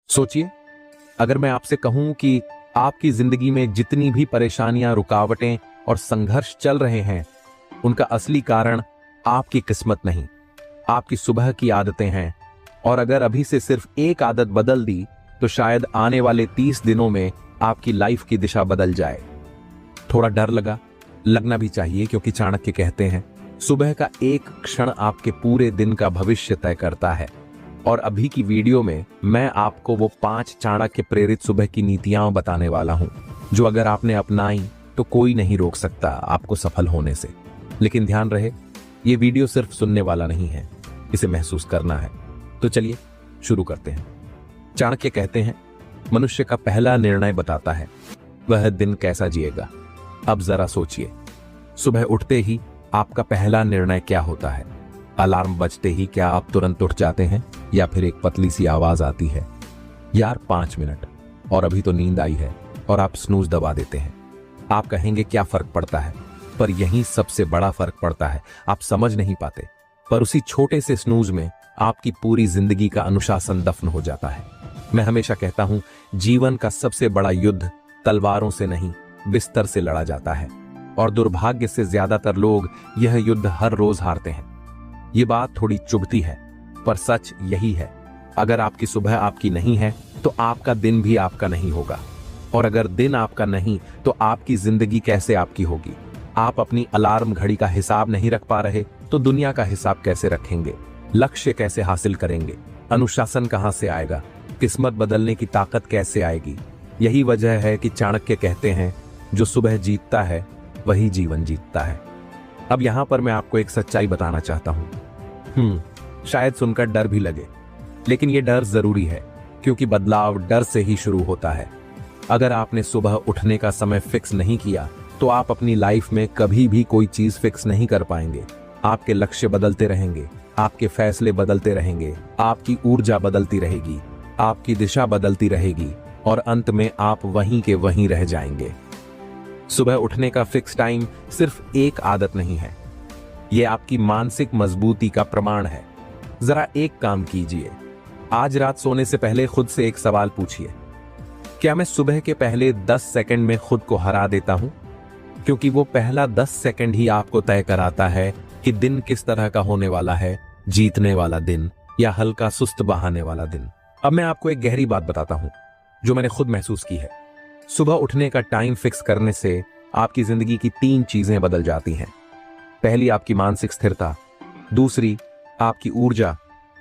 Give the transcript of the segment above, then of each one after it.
सोचिए, अगर मैं आपसे कहूं कि आपकी जिंदगी में जितनी भी परेशानियां, रुकावटें और संघर्ष चल रहे हैं, उनका असली कारण आपकी किस्मत नहीं, आपकी सुबह की आदतें हैं। और अगर अभी से सिर्फ एक आदत बदल दी तो शायद आने वाले 30 दिनों में आपकी लाइफ की दिशा बदल जाए। थोड़ा डर लगना भी चाहिए, क्योंकि चाणक्य कहते हैं सुबह का एक क्षण आपके पूरे दिन का भविष्य तय करता है। और अभी की वीडियो में मैं आपको वो 5 चाणक्य प्रेरित सुबह की नीतियां बताने वाला हूं, जो अगर आपने अपनाई तो कोई नहीं रोक सकता आपको सफल होने से। लेकिन ध्यान रहे, ये वीडियो सिर्फ सुनने वाला नहीं है, इसे महसूस करना है। तो चलिए शुरू करते हैं। चाणक्य कहते हैं मनुष्य का पहला निर्णय बताता है वह दिन कैसा जिएगा। अब जरा सोचिए, सुबह उठते ही आपका पहला निर्णय क्या होता है? अलार्म बजते ही क्या आप तुरंत उठ जाते हैं, या फिर एक पतली सी आवाज आती है, यार 5 मिनट और अभी तो नींद आई है, और आप स्नूज दबा देते हैं? आप कहेंगे क्या फर्क पड़ता है, पर यही सबसे बड़ा फर्क पड़ता है। आप समझ नहीं पाते, पर उसी छोटे से स्नूज में आपकी पूरी जिंदगी का अनुशासन दफन हो जाता है। मैं हमेशा कहता हूं, जीवन का सबसे बड़ा युद्ध तलवारों से नहीं, बिस्तर से लड़ा जाता है। और दुर्भाग्य से ज्यादातर लोग यह युद्ध हर रोज हारते हैं। ये बात थोड़ी चुभती है, पर सच यही है। अगर आपकी सुबह आपकी नहीं है तो आपका दिन भी आपका नहीं होगा। और अगर दिन आपका नहीं तो आपकी जिंदगी कैसे आपकी होगी? आप अपनी अलार्म घड़ी का हिसाब नहीं रख पा रहे तो दुनिया का हिसाब कैसे रखेंगे? लक्ष्य कैसे हासिल करेंगे? अनुशासन कहां से आएगा? किस्मत बदलने की ताकत कैसे आएगी? यही वजह है कि चाणक्य कहते हैं जो सुबह जीतता है वही जीवन जीतता है। अब यहां पर मैं आपको एक सच्चाई बताना चाहता हूं। शायद सुनकर डर भी लगे, लेकिन यह डर जरूरी है, क्योंकि बदलाव डर से ही शुरू होता है। अगर आपने सुबह उठने का समय फिक्स नहीं किया तो आप अपनी लाइफ में कभी भी कोई चीज फिक्स नहीं कर पाएंगे। आपके लक्ष्य बदलते रहेंगे, आपके फैसले बदलते रहेंगे, आपकी ऊर्जा बदलती रहेगी, आपकी दिशा बदलती रहेगी, और अंत में आप वहीं के वहीं रह जाएंगे। सुबह उठने का फिक्स टाइम सिर्फ एक आदत नहीं है, यह आपकी मानसिक मजबूती का प्रमाण है। जरा एक काम कीजिए, आज रात सोने से पहले खुद से एक सवाल पूछिए, क्या मैं सुबह के पहले 10 सेकंड में खुद को हरा देता हूं? क्योंकि वो पहला 10 सेकंड ही आपको तय कराता है कि दिन किस तरह का होने वाला है, जीतने वाला दिन या हल्का सुस्त बहाने वाला दिन। अब मैं आपको एक गहरी बात बताता हूं जो मैंने खुद महसूस की है। सुबह उठने का टाइम फिक्स करने से आपकी जिंदगी की 3 चीजें बदल जाती हैं। पहली आपकी मानसिक स्थिरता, दूसरी आपकी ऊर्जा,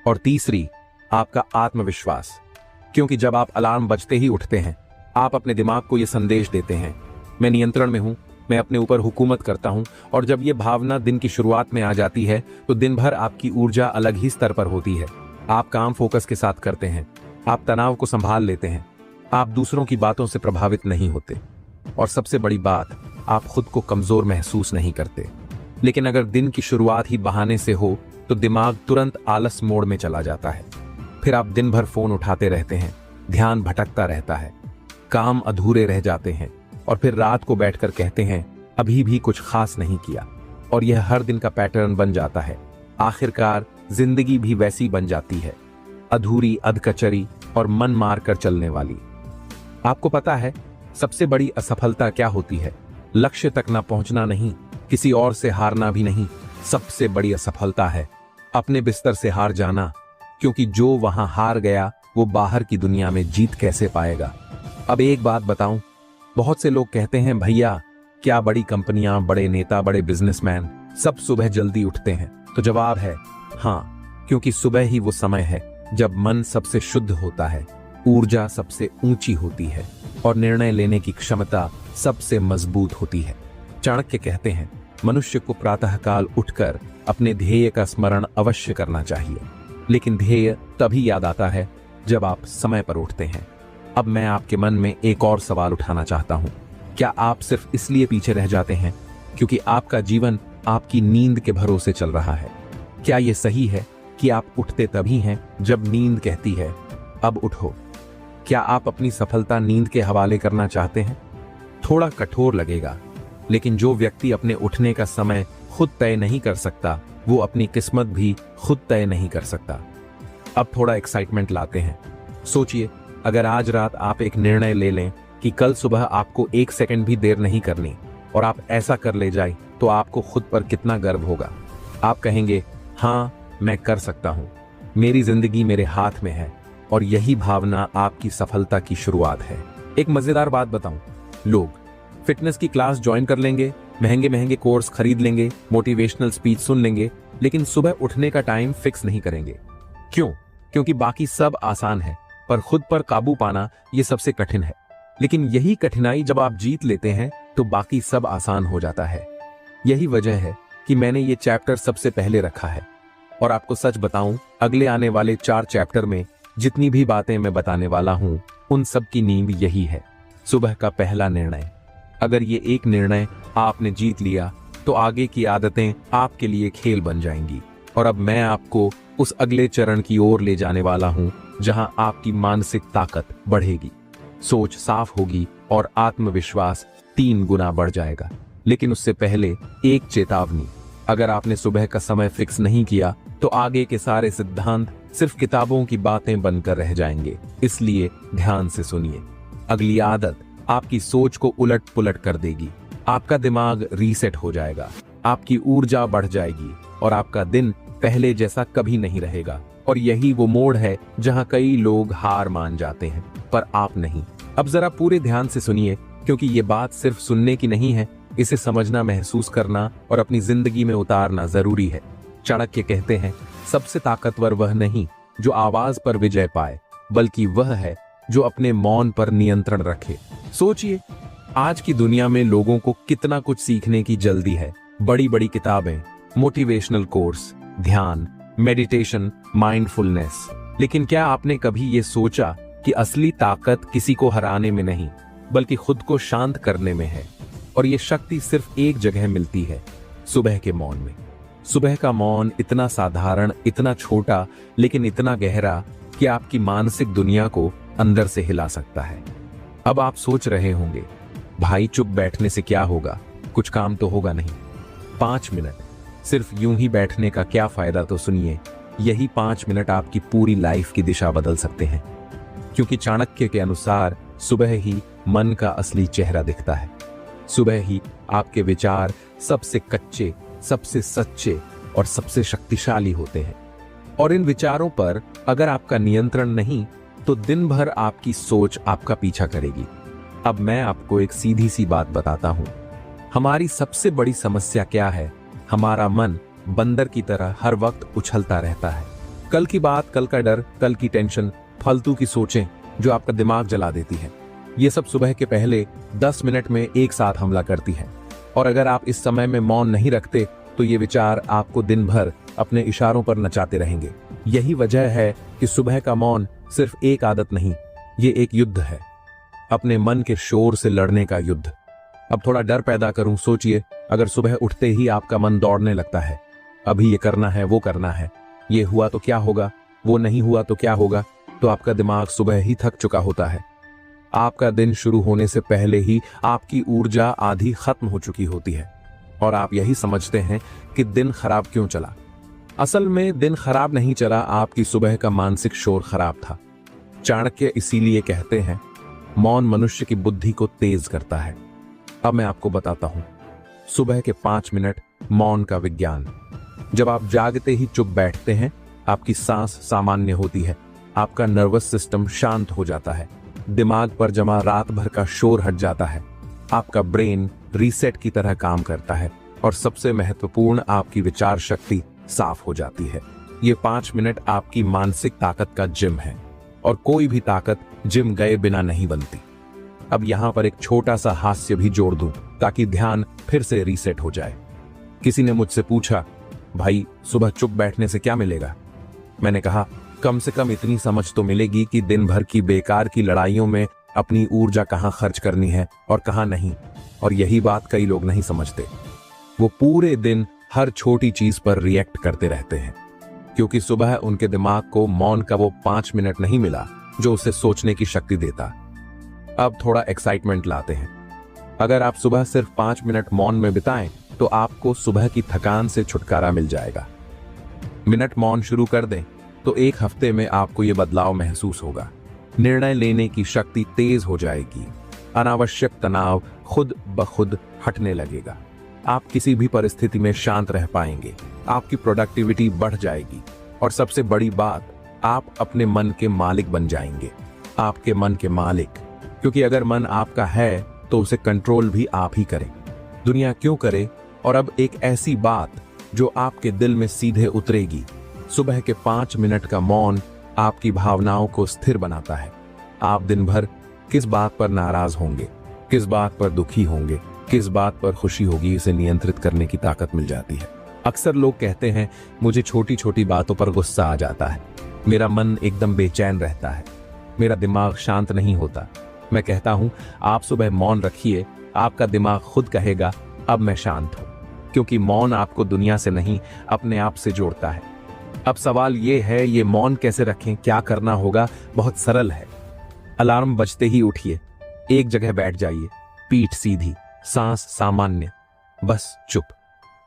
और तीसरी आपका आत्मविश्वास। क्योंकि जब आप अलार्म बजते ही उठते हैं, आप अपने दिमाग को यह संदेश देते हैं, मैं नियंत्रण में हूं, मैं अपने ऊपर हुकूमत करता हूं। और जब यह भावना दिन की शुरुआत में आ जाती है तो दिन भर आपकी ऊर्जा अलग ही स्तर पर होती है। आप काम फोकस के साथ करते हैं, आप तनाव को संभाल लेते हैं, आप दूसरों की बातों से प्रभावित नहीं होते, और सबसे बड़ी बात, आप खुद को कमजोर महसूस नहीं करते। लेकिन अगर दिन की शुरुआत ही बहाने से हो तो दिमाग तुरंत आलस मोड में चला जाता है। फिर आप दिन भर फोन उठाते रहते हैं, ध्यान भटकता रहता है, काम अधूरे रह जाते हैं, और फिर रात को बैठकर कहते हैं अभी भी कुछ खास नहीं किया। और यह हर दिन का पैटर्न बन जाता है। आखिरकार जिंदगी भी वैसी बन जाती है, अधूरी, अधकचरी और मन मार कर चलने वाली। आपको पता है सबसे बड़ी असफलता क्या होती है? लक्ष्य तक ना पहुंचना नहीं, किसी और से हारना भी नहीं, सबसे बड़ी असफलता है अपने बिस्तर से हार जाना। क्योंकि जो वहां हार गया वो बाहर की दुनिया में जीत कैसे पाएगा? अब एक बात बताऊं, बहुत से लोग कहते हैं भैया क्या बड़ी कंपनियां, बड़े नेता, बड़े बिजनेसमैन सब सुबह जल्दी उठते हैं? तो जवाब है हाँ, क्योंकि सुबह ही वो समय है जब मन सबसे शुद्ध होता है, ऊर्जा सबसे ऊंची होती है, और निर्णय लेने की क्षमता सबसे मजबूत होती है। चाणक्य कहते हैं मनुष्य को प्रातःकाल उठकर अपने ध्येय का स्मरण अवश्य करना चाहिए, लेकिन ध्येय तभी याद आता है जब आप समय पर उठते हैं। अब मैं आपके मन में एक और सवाल उठाना चाहता हूं, क्या आप सिर्फ इसलिए पीछे रह जाते हैं क्योंकि आपका जीवन आपकी नींद के भरोसे चल रहा है? क्या यह सही है कि आप उठते तभी हैं जब नींद कहती है अब उठो? क्या आप अपनी सफलता नींद के हवाले करना चाहते हैं? थोड़ा कठोर लगेगा, लेकिन जो व्यक्ति अपने उठने का समय खुद तय नहीं कर सकता, वो अपनी किस्मत भी खुद तय नहीं कर सकता। अब थोड़ा एक्साइटमेंट लाते हैं। सोचिए, अगर आज रात आप एक निर्णय ले लें कि कल सुबह आपको 1 सेकंड भी देर नहीं करनी और आप ऐसा कर ले जाए, तो आपको खुद पर कितना गर्व होगा। आप कहेंगे, हाँ मैं कर सकता हूँ, मेरी जिंदगी मेरे हाथ में है। और यही भावना आपकी सफलता की शुरुआत है। एक मजेदार बात बताऊं, लोग फिटनेस की क्लास ज्वाइन कर लेंगे, महंगे महंगे कोर्स खरीद लेंगे, मोटिवेशनल स्पीच सुन लेंगे, लेकिन सुबह उठने का टाइम फिक्स नहीं करेंगे। क्यों? क्योंकि बाकी सब आसान है, पर खुद पर काबू पाना ये सबसे कठिन है। लेकिन यही कठिनाई जब आप जीत लेते हैं तो बाकी सब आसान हो जाता है। यही वजह है कि मैंने ये चैप्टर सबसे पहले रखा है। और आपको सच बताऊं, अगले आने वाले 4 चैप्टर में जितनी भी बातें मैं बताने वाला हूं, उन सब की नींव यही है, सुबह का पहला निर्णय। अगर ये एक निर्णय आपने जीत लिया तो आगे की आदतें आपके लिए खेल बन जाएंगी। और अब मैं आपको उस अगले चरण की ओर ले जाने वाला हूं, जहां आपकी मानसिक ताकत बढ़ेगी, सोच साफ होगी और आत्मविश्वास 3 गुना बढ़ जाएगा। लेकिन उससे पहले एक चेतावनी, अगर आपने सुबह का समय फिक्स नहीं किया तो आगे के सारे सिद्धांत सिर्फ किताबों की बातें बनकर रह जाएंगे। इसलिए ध्यान से सुनिए। अगली आदत आपकी सोच को उलट पुलट कर देगी। आपका दिमाग रीसेट हो जाएगा, आपकी ऊर्जा बढ़ जाएगी और आपका दिन पहले जैसा कभी नहीं रहेगा। और यही वो मोड़ है जहां कई लोग हार मान जाते हैं, पर आप नहीं। अब जरा पूरे ध्यान से सुनिए, क्योंकि ये बात सिर्फ सुनने की नहीं है, इसे समझना, महसूस करना और अपनी जिंदगी में उतारना जरूरी है। चाणक्य कहते हैं, सबसे ताकतवर वह नहीं जो आवाज पर विजय पाए, बल्कि वह है जो अपने मौन पर नियंत्रण रखे। सोचिए, आज की दुनिया में लोगों को कितना कुछ सीखने की जल्दी है। बड़ी बड़ी किताबें, मोटिवेशनल कोर्स, ध्यान, मेडिटेशन, माइंडफुलनेस। लेकिन क्या आपने कभी ये सोचा कि असली ताकत किसी को हराने में नहीं, बल्कि खुद को शांत करने में है? और ये शक्ति सिर्फ एक जगह मिलती है, सुबह के मौन में। सुबह का मौन इतना साधारण, इतना छोटा, लेकिन इतना गहरा कि आपकी मानसिक दुनिया को अंदर से हिला सकता है। अब आप सोच रहे होंगे, भाई चुप बैठने से क्या होगा, कुछ काम तो होगा नहीं। 5 मिनट सिर्फ यूं ही बैठने का क्या फायदा, तो सुनिए, यही 5 मिनट आपकी पूरी लाइफ की दिशा बदल सकते हैं। क्योंकि चाणक्य के अनुसार सुबह ही मन का असली चेहरा दिखता है। सुबह ही आपके विचार सबसे कच्चे, सबसे सच्चे और सबसे शक्तिशाली होते हैं। और इन विचारों पर अगर आपका नियंत्रण नहीं, तो दिन भर आपकी सोच आपका पीछा करेगी। अब मैं आपको एक सीधी सी बात बताता हूं, हमारी सबसे बड़ी समस्या क्या है? हमारा मन बंदर की तरह हर वक्त उछलता रहता है। कल की बात, कल का डर, कल की टेंशन, फालतू की सोचें जो आपका दिमाग जला देती हैं। ये सब सुबह के पहले 10 मिनट में एक साथ हमला करती हैं। और अगर आप इस समय में मौन नहीं रखते, तो ये विचार आपको दिन भर अपने इशारों पर नचाते रहेंगे। यही वजह है कि सुबह का मौन सिर्फ एक आदत नहीं, ये एक युद्ध है, अपने मन के शोर से लड़ने का युद्ध। अब थोड़ा डर पैदा करूं, सोचिए, अगर सुबह उठते ही आपका मन दौड़ने लगता है, अभी ये करना है, वो करना है, ये हुआ तो क्या होगा, वो नहीं हुआ तो क्या होगा, तो आपका दिमाग सुबह ही थक चुका होता है। आपका दिन शुरू होने से पहले ही आपकी ऊर्जा आधी खत्म हो चुकी होती है और आप यही समझते हैं कि दिन खराब क्यों चला। असल में दिन खराब नहीं चला, आपकी सुबह का मानसिक शोर खराब था। चाणक्य इसीलिए कहते हैं, मौन मनुष्य की बुद्धि को तेज करता है। अब मैं आपको बताता हूं सुबह के 5 मिनट मौन का विज्ञान। जब आप जागते ही चुप बैठते हैं, आपकी सांस सामान्य होती है, आपका नर्वस सिस्टम शांत हो जाता है, दिमाग पर जमा रात भर का शोर हट जाता है, आपका ब्रेन रीसेट की तरह काम करता है और सबसे महत्वपूर्ण, आपकी विचार शक्ति साफ हो जाती है। ये 5 मिनट आपकी मानसिक ताकत का जिम है और कोई भी ताकत जिम गए बिना नहीं बनती। अब यहां पर एक छोटा सा हास्य भी जोड़ दूं ताकि ध्यान फिर से रीसेट हो जाए। किसी ने मुझसे पूछा, भाई सुबह चुप बैठने से क्या मिलेगा? मैंने कहा, कम से कम इतनी समझ तो मिलेगी कि दिन भर की बेकार की लड़ाइयों में अपनी ऊर्जा कहां खर्च करनी है और कहां नहीं। और यही बात कई लोग नहीं समझते। वो पूरे दिन हर छोटी चीज पर रिएक्ट करते रहते हैं, क्योंकि सुबह उनके दिमाग को मौन का वो 5 मिनट नहीं मिला जो उसे सोचने की शक्ति देता। अब थोड़ा एक्साइटमेंट लाते हैं। अगर आप सुबह सिर्फ 5 मिनट मौन में बिताएं, तो आपको सुबह की थकान से छुटकारा मिल जाएगा। मिनट मौन शुरू कर दें तो 1 हफ्ते में आपको ये बदलाव महसूस होगा। निर्णय लेने की शक्ति तेज हो जाएगी। अनावश्यक तनाव खुद ब खुद हटने लगेगा। आप किसी भी परिस्थिति में शांत रह पाएंगे। आपकी प्रोडक्टिविटी बढ़ जाएगी और सबसे बड़ी बात, आप अपने मन के मालिक बन जाएंगे। आपके मन के मालिक, क्योंकि अगर मन आपका है तो उसे कंट्रोल भी आप ही करें। दुनिया क्यों करे? और अब एक ऐसी बात जो आपके दिल में सीधे उतरेगी। सुबह के 5 मिनट का मौन आपकी भावनाओं को स्थिर बनाता है। आप दिन भर किस बात पर नाराज होंगे, किस बात पर दुखी होंगे, किस बात पर खुशी होगी, इसे नियंत्रित करने की ताकत मिल जाती है। अक्सर लोग कहते हैं मुझे छोटी छोटी बातों पर गुस्सा आ जाता है, मेरा मन एकदम बेचैन रहता है, मेरा दिमाग शांत नहीं होता। मैं कहता हूं आप सुबह मौन रखिए, आपका दिमाग खुद कहेगा अब मैं शांत हूं, क्योंकि मौन आपको दुनिया से नहीं अपने आप से जोड़ता है। अब सवाल ये है, ये मौन कैसे रखें? क्या करना होगा? बहुत सरल है। अलार्म बजते ही उठिए, एक जगह बैठ जाइए, पीठ सीधी, सांस सामान्य, बस चुप।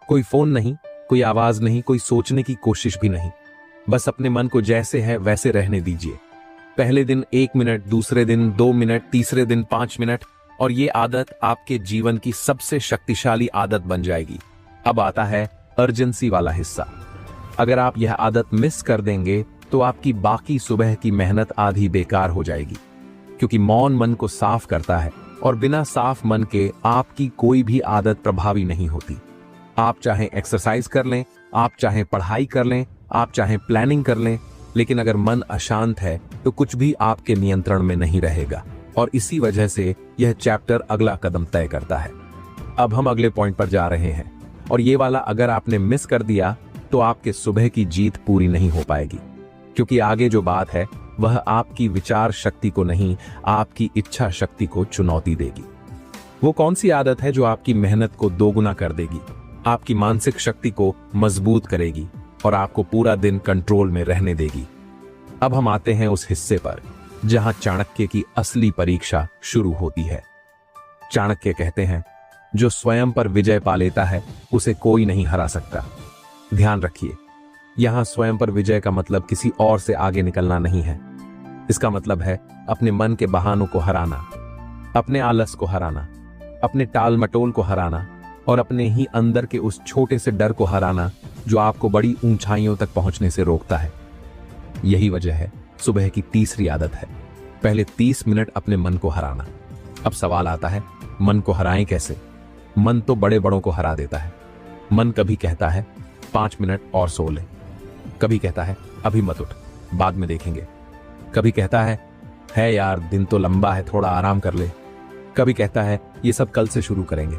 कोई फोन नहीं, कोई आवाज नहीं, कोई सोचने की कोशिश भी नहीं। बस अपने मन को जैसे है वैसे रहने दीजिए। पहले दिन 1 मिनट, दूसरे दिन 2 मिनट, तीसरे दिन 5 मिनट, और ये आदत आपके जीवन की सबसे शक्तिशाली आदत बन जाएगी। अब आता है अर्जेंसी वाला हिस्सा। अगर आप यह आदत मिस कर देंगे तो आपकी बाकी सुबह की मेहनत आधी बेकार हो जाएगी, क्योंकि मौन मन को साफ करता है और बिना साफ मन के आपकी कोई भी आदत प्रभावी नहीं होती। आप चाहे एक्सरसाइज कर लें, आप चाहे पढ़ाई कर लें, आप चाहे प्लानिंग कर लें, लेकिन अगर मन अशांत है तो कुछ भी आपके नियंत्रण में नहीं रहेगा। और इसी वजह से यह चैप्टर अगला कदम तय करता है। अब हम अगले पॉइंट पर जा रहे हैं, और ये वाला अगर आपने मिस कर दिया तो आपके सुबह की जीत पूरी नहीं हो पाएगी, क्योंकि आगे जो बात है वह आपकी विचार शक्ति को नहीं, आपकी इच्छा शक्ति को चुनौती देगी। वो कौन सी आदत है जो आपकी मेहनत को दोगुना कर देगी, आपकी मानसिक शक्ति को मजबूत करेगी और आपको पूरा दिन कंट्रोल में रहने देगी? अब हम आते हैं उस हिस्से पर जहां चाणक्य की असली परीक्षा शुरू होती है। चाणक्य कहते हैं, जो स्वयं पर विजय पा लेता है उसे कोई नहीं हरा सकता। ध्यान रखिए, यहां स्वयं पर विजय का मतलब किसी और से आगे निकलना नहीं है। इसका मतलब है अपने मन के बहानों को हराना, अपने आलस को हराना, अपने टाल मटोल को हराना और अपने ही अंदर के उस छोटे से डर को हराना जो आपको बड़ी ऊंचाइयों तक पहुंचने से रोकता है। यही वजह है सुबह की तीसरी आदत है, पहले 30 मिनट अपने मन को हराना। अब सवाल आता है, मन को हराएं कैसे? मन तो बड़े बड़ों को हरा देता है। मन कभी कहता है 5 मिनट और सो ले, कभी कहता है अभी मत उठ, बाद में देखेंगे, कभी कहता है यार दिन तो लंबा है, थोड़ा आराम कर ले, कभी कहता है ये सब कल से शुरू करेंगे।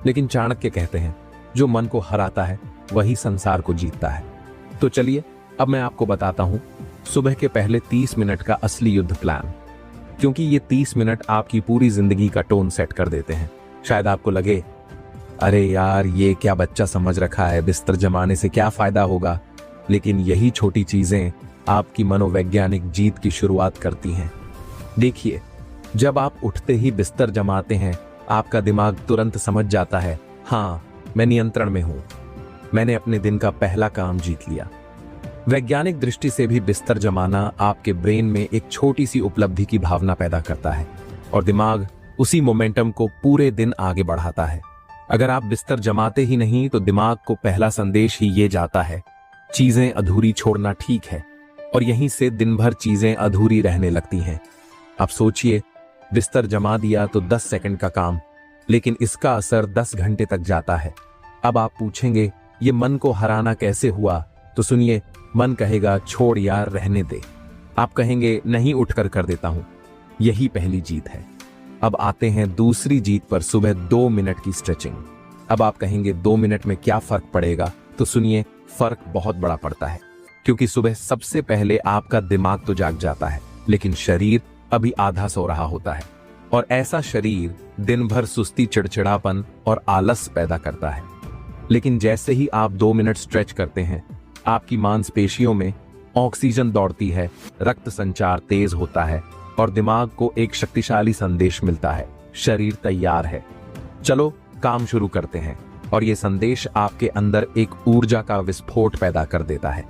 लेकिन चाणक्य कहते हैं, जो मन को हराता है वही संसार को जीतता है। तो चलिए अब मैं आपको बताता हूं सुबह के पहले 30 मिनट का असली युद्ध प्लान, क्योंकि ये 30 मिनट आपकी पूरी जिंदगी का टोन सेट कर देते हैं। शायद आपको लगे, अरे यार ये क्या बच्चा समझ रखा है, बिस्तर जमाने से क्या फायदा होगा, लेकिन यही छोटी चीजें आपकी मनोवैज्ञानिक जीत की शुरुआत करती हैं। देखिए, जब आप उठते ही बिस्तर जमाते हैं, आपका दिमाग तुरंत समझ जाता है, हाँ मैं नियंत्रण में हूं, मैंने अपने दिन का पहला काम जीत लिया। वैज्ञानिक दृष्टि से भी बिस्तर जमाना आपके ब्रेन में एक छोटी सी उपलब्धि की भावना पैदा करता है और दिमाग उसी मोमेंटम को पूरे दिन आगे बढ़ाता है। अगर आप बिस्तर जमाते ही नहीं तो दिमाग को पहला संदेश ही ये जाता है, चीजें अधूरी छोड़ना ठीक है, और यहीं से दिन भर चीजें अधूरी रहने लगती हैं। आप सोचिए, बिस्तर जमा दिया तो 10 सेकंड का काम, लेकिन इसका असर 10 घंटे तक जाता है। अब आप पूछेंगे ये मन को हराना कैसे हुआ? तो सुनिए, मन कहेगा छोड़ यार रहने दे, आप कहेंगे नहीं उठकर कर देता हूं। यही पहली जीत है। अब आते हैं दूसरी जीत पर, सुबह 2 मिनट की स्ट्रेचिंग। अब आप कहेंगे 2 मिनट में क्या फर्क पड़ेगा? तो सुनिए, फर्क बहुत बड़ा पड़ता है, क्योंकि सुबह सबसे पहले आपका दिमाग तो जाग जाता है, लेकिन शरीर अभी आधा सो रहा होता है, और ऐसा शरीर दिन भर सुस्ती, चिड़चिड़ापन और आलस पैदा करता है। लेकिन जैसे ही आप 2 मिनट स्ट्रेच करते हैं, आपकी मांसपेशियों में ऑक्सीजन दौड़ती है, रक्त संचार तेज होता है और दिमाग को एक शक्तिशाली संदेश मिलता है, शरीर तैयार है, चलो काम शुरू करते हैं। और ये संदेश आपके अंदर एक ऊर्जा का विस्फोट पैदा कर देता है।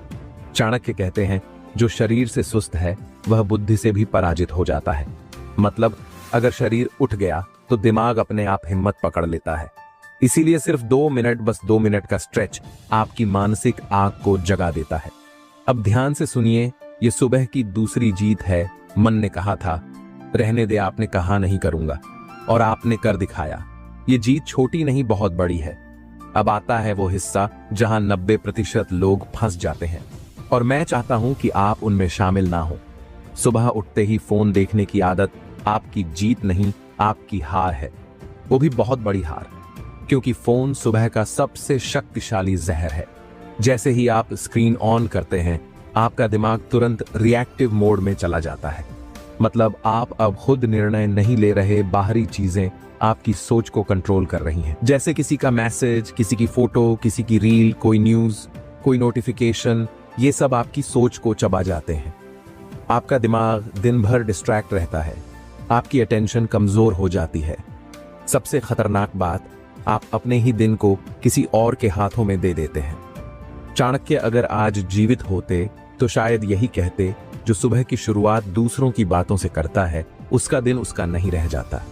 चाणक्य कहते हैं, जो शरीर से सुस्त है वह बुद्धि से भी पराजित हो जाता है। मतलब अगर शरीर उठ गया तो दिमाग अपने आप हिम्मत पकड़ लेता है। इसीलिए सिर्फ 2 मिनट, बस 2 मिनट का स्ट्रेच आपकी मानसिक आग को जगा देता है। अब ध्यान से सुनिए, ये सुबह की दूसरी जीत है। मन ने कहा था रहने दे, आपने कहा नहीं करूंगा, और आपने कर दिखाया। ये जीत छोटी नहीं, बहुत बड़ी है। अब आता है वो हिस्सा जहां 90% लोग फंस जाते हैं, और मैं चाहता हूं कि आप उनमें शामिल ना हो। सुबह उठते ही फोन देखने की आदत आपकी जीत नहीं, आपकी हार है, वो भी बहुत बड़ी हार, क्योंकि फोन सुबह का सबसे शक्तिशाली जहर है। जैसे ही आप स्क्रीन ऑन करते हैं, आपका दिमाग तुरंत रिएक्टिव मोड में चला जाता है। मतलब आप अब खुद निर्णय नहीं ले रहे, बाहरी चीजें आपकी सोच को कंट्रोल कर रही हैं। जैसे किसी का मैसेज, किसी की फोटो, किसी की रील, कोई न्यूज, कोई नोटिफिकेशन, ये सब आपकी सोच को चबा जाते हैं। आपका दिमाग दिन भर डिस्ट्रैक्ट रहता है, आपकी अटेंशन कमजोर हो जाती है। सबसे खतरनाक बात, आप अपने ही दिन को किसी और के हाथों में दे देते हैं। चाणक्य अगर आज जीवित होते तो शायद यही कहते, जो सुबह की शुरुआत दूसरों की बातों से करता है, उसका दिन उसका नहीं रह जाता।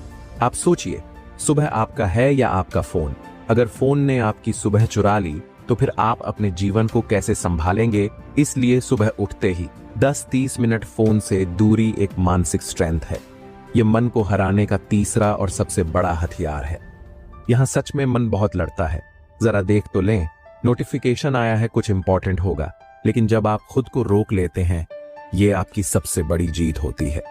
आप सोचिए, सुबह आपका है या आपका फोन? अगर फोन ने आपकी सुबह चुरा ली तो फिर आप अपने जीवन को कैसे संभालेंगे? इसलिए सुबह उठते ही 10-30 मिनट फोन से दूरी एक मानसिक स्ट्रेंथ है। यह मन को हराने का तीसरा और सबसे बड़ा हथियार है। यहां सच में मन बहुत लड़ता है। जरा देख तो लें, नोटिफिकेशन आया है, कुछ इंपॉर्टेंट होगा, लेकिन जब आप खुद को रोक लेते हैं, यह आपकी सबसे बड़ी जीत होती है।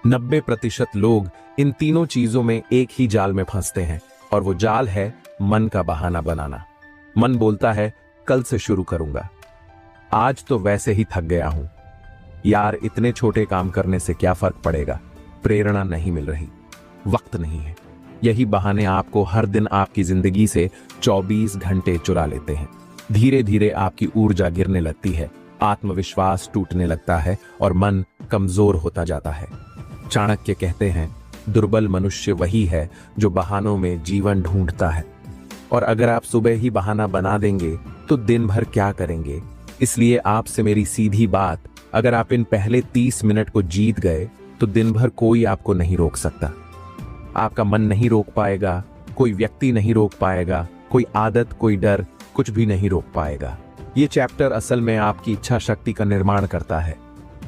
90% लोग इन तीनों चीजों में एक ही जाल में फंसते हैं, और वो जाल है मन का बहाना बनाना। मन बोलता है कल से शुरू करूंगा, आज तो वैसे ही थक गया हूं, यार इतने छोटे काम करने से क्या फर्क पड़ेगा, प्रेरणा नहीं मिल रही, वक्त नहीं है। यही बहाने आपको हर दिन आपकी जिंदगी से 24 घंटे चुरा लेते हैं। धीरे धीरे आपकी ऊर्जा गिरने लगती है, आत्मविश्वास टूटने लगता है और मन कमजोर होता जाता है। चाणक्य कहते हैं, दुर्बल मनुष्य वही है जो बहानों में जीवन ढूंढता है। और अगर आप सुबह ही बहाना बना देंगे तो दिन भर क्या करेंगे? इसलिए आपसे मेरी सीधी बात, अगर आप इन पहले 30 मिनट को जीत गए तो दिन भर कोई आपको नहीं रोक सकता। आपका मन नहीं रोक पाएगा, कोई व्यक्ति नहीं रोक पाएगा, कोई आदत, कोई डर, कुछ भी नहीं रोक पाएगा। ये चैप्टर असल में आपकी इच्छा शक्ति का निर्माण करता है।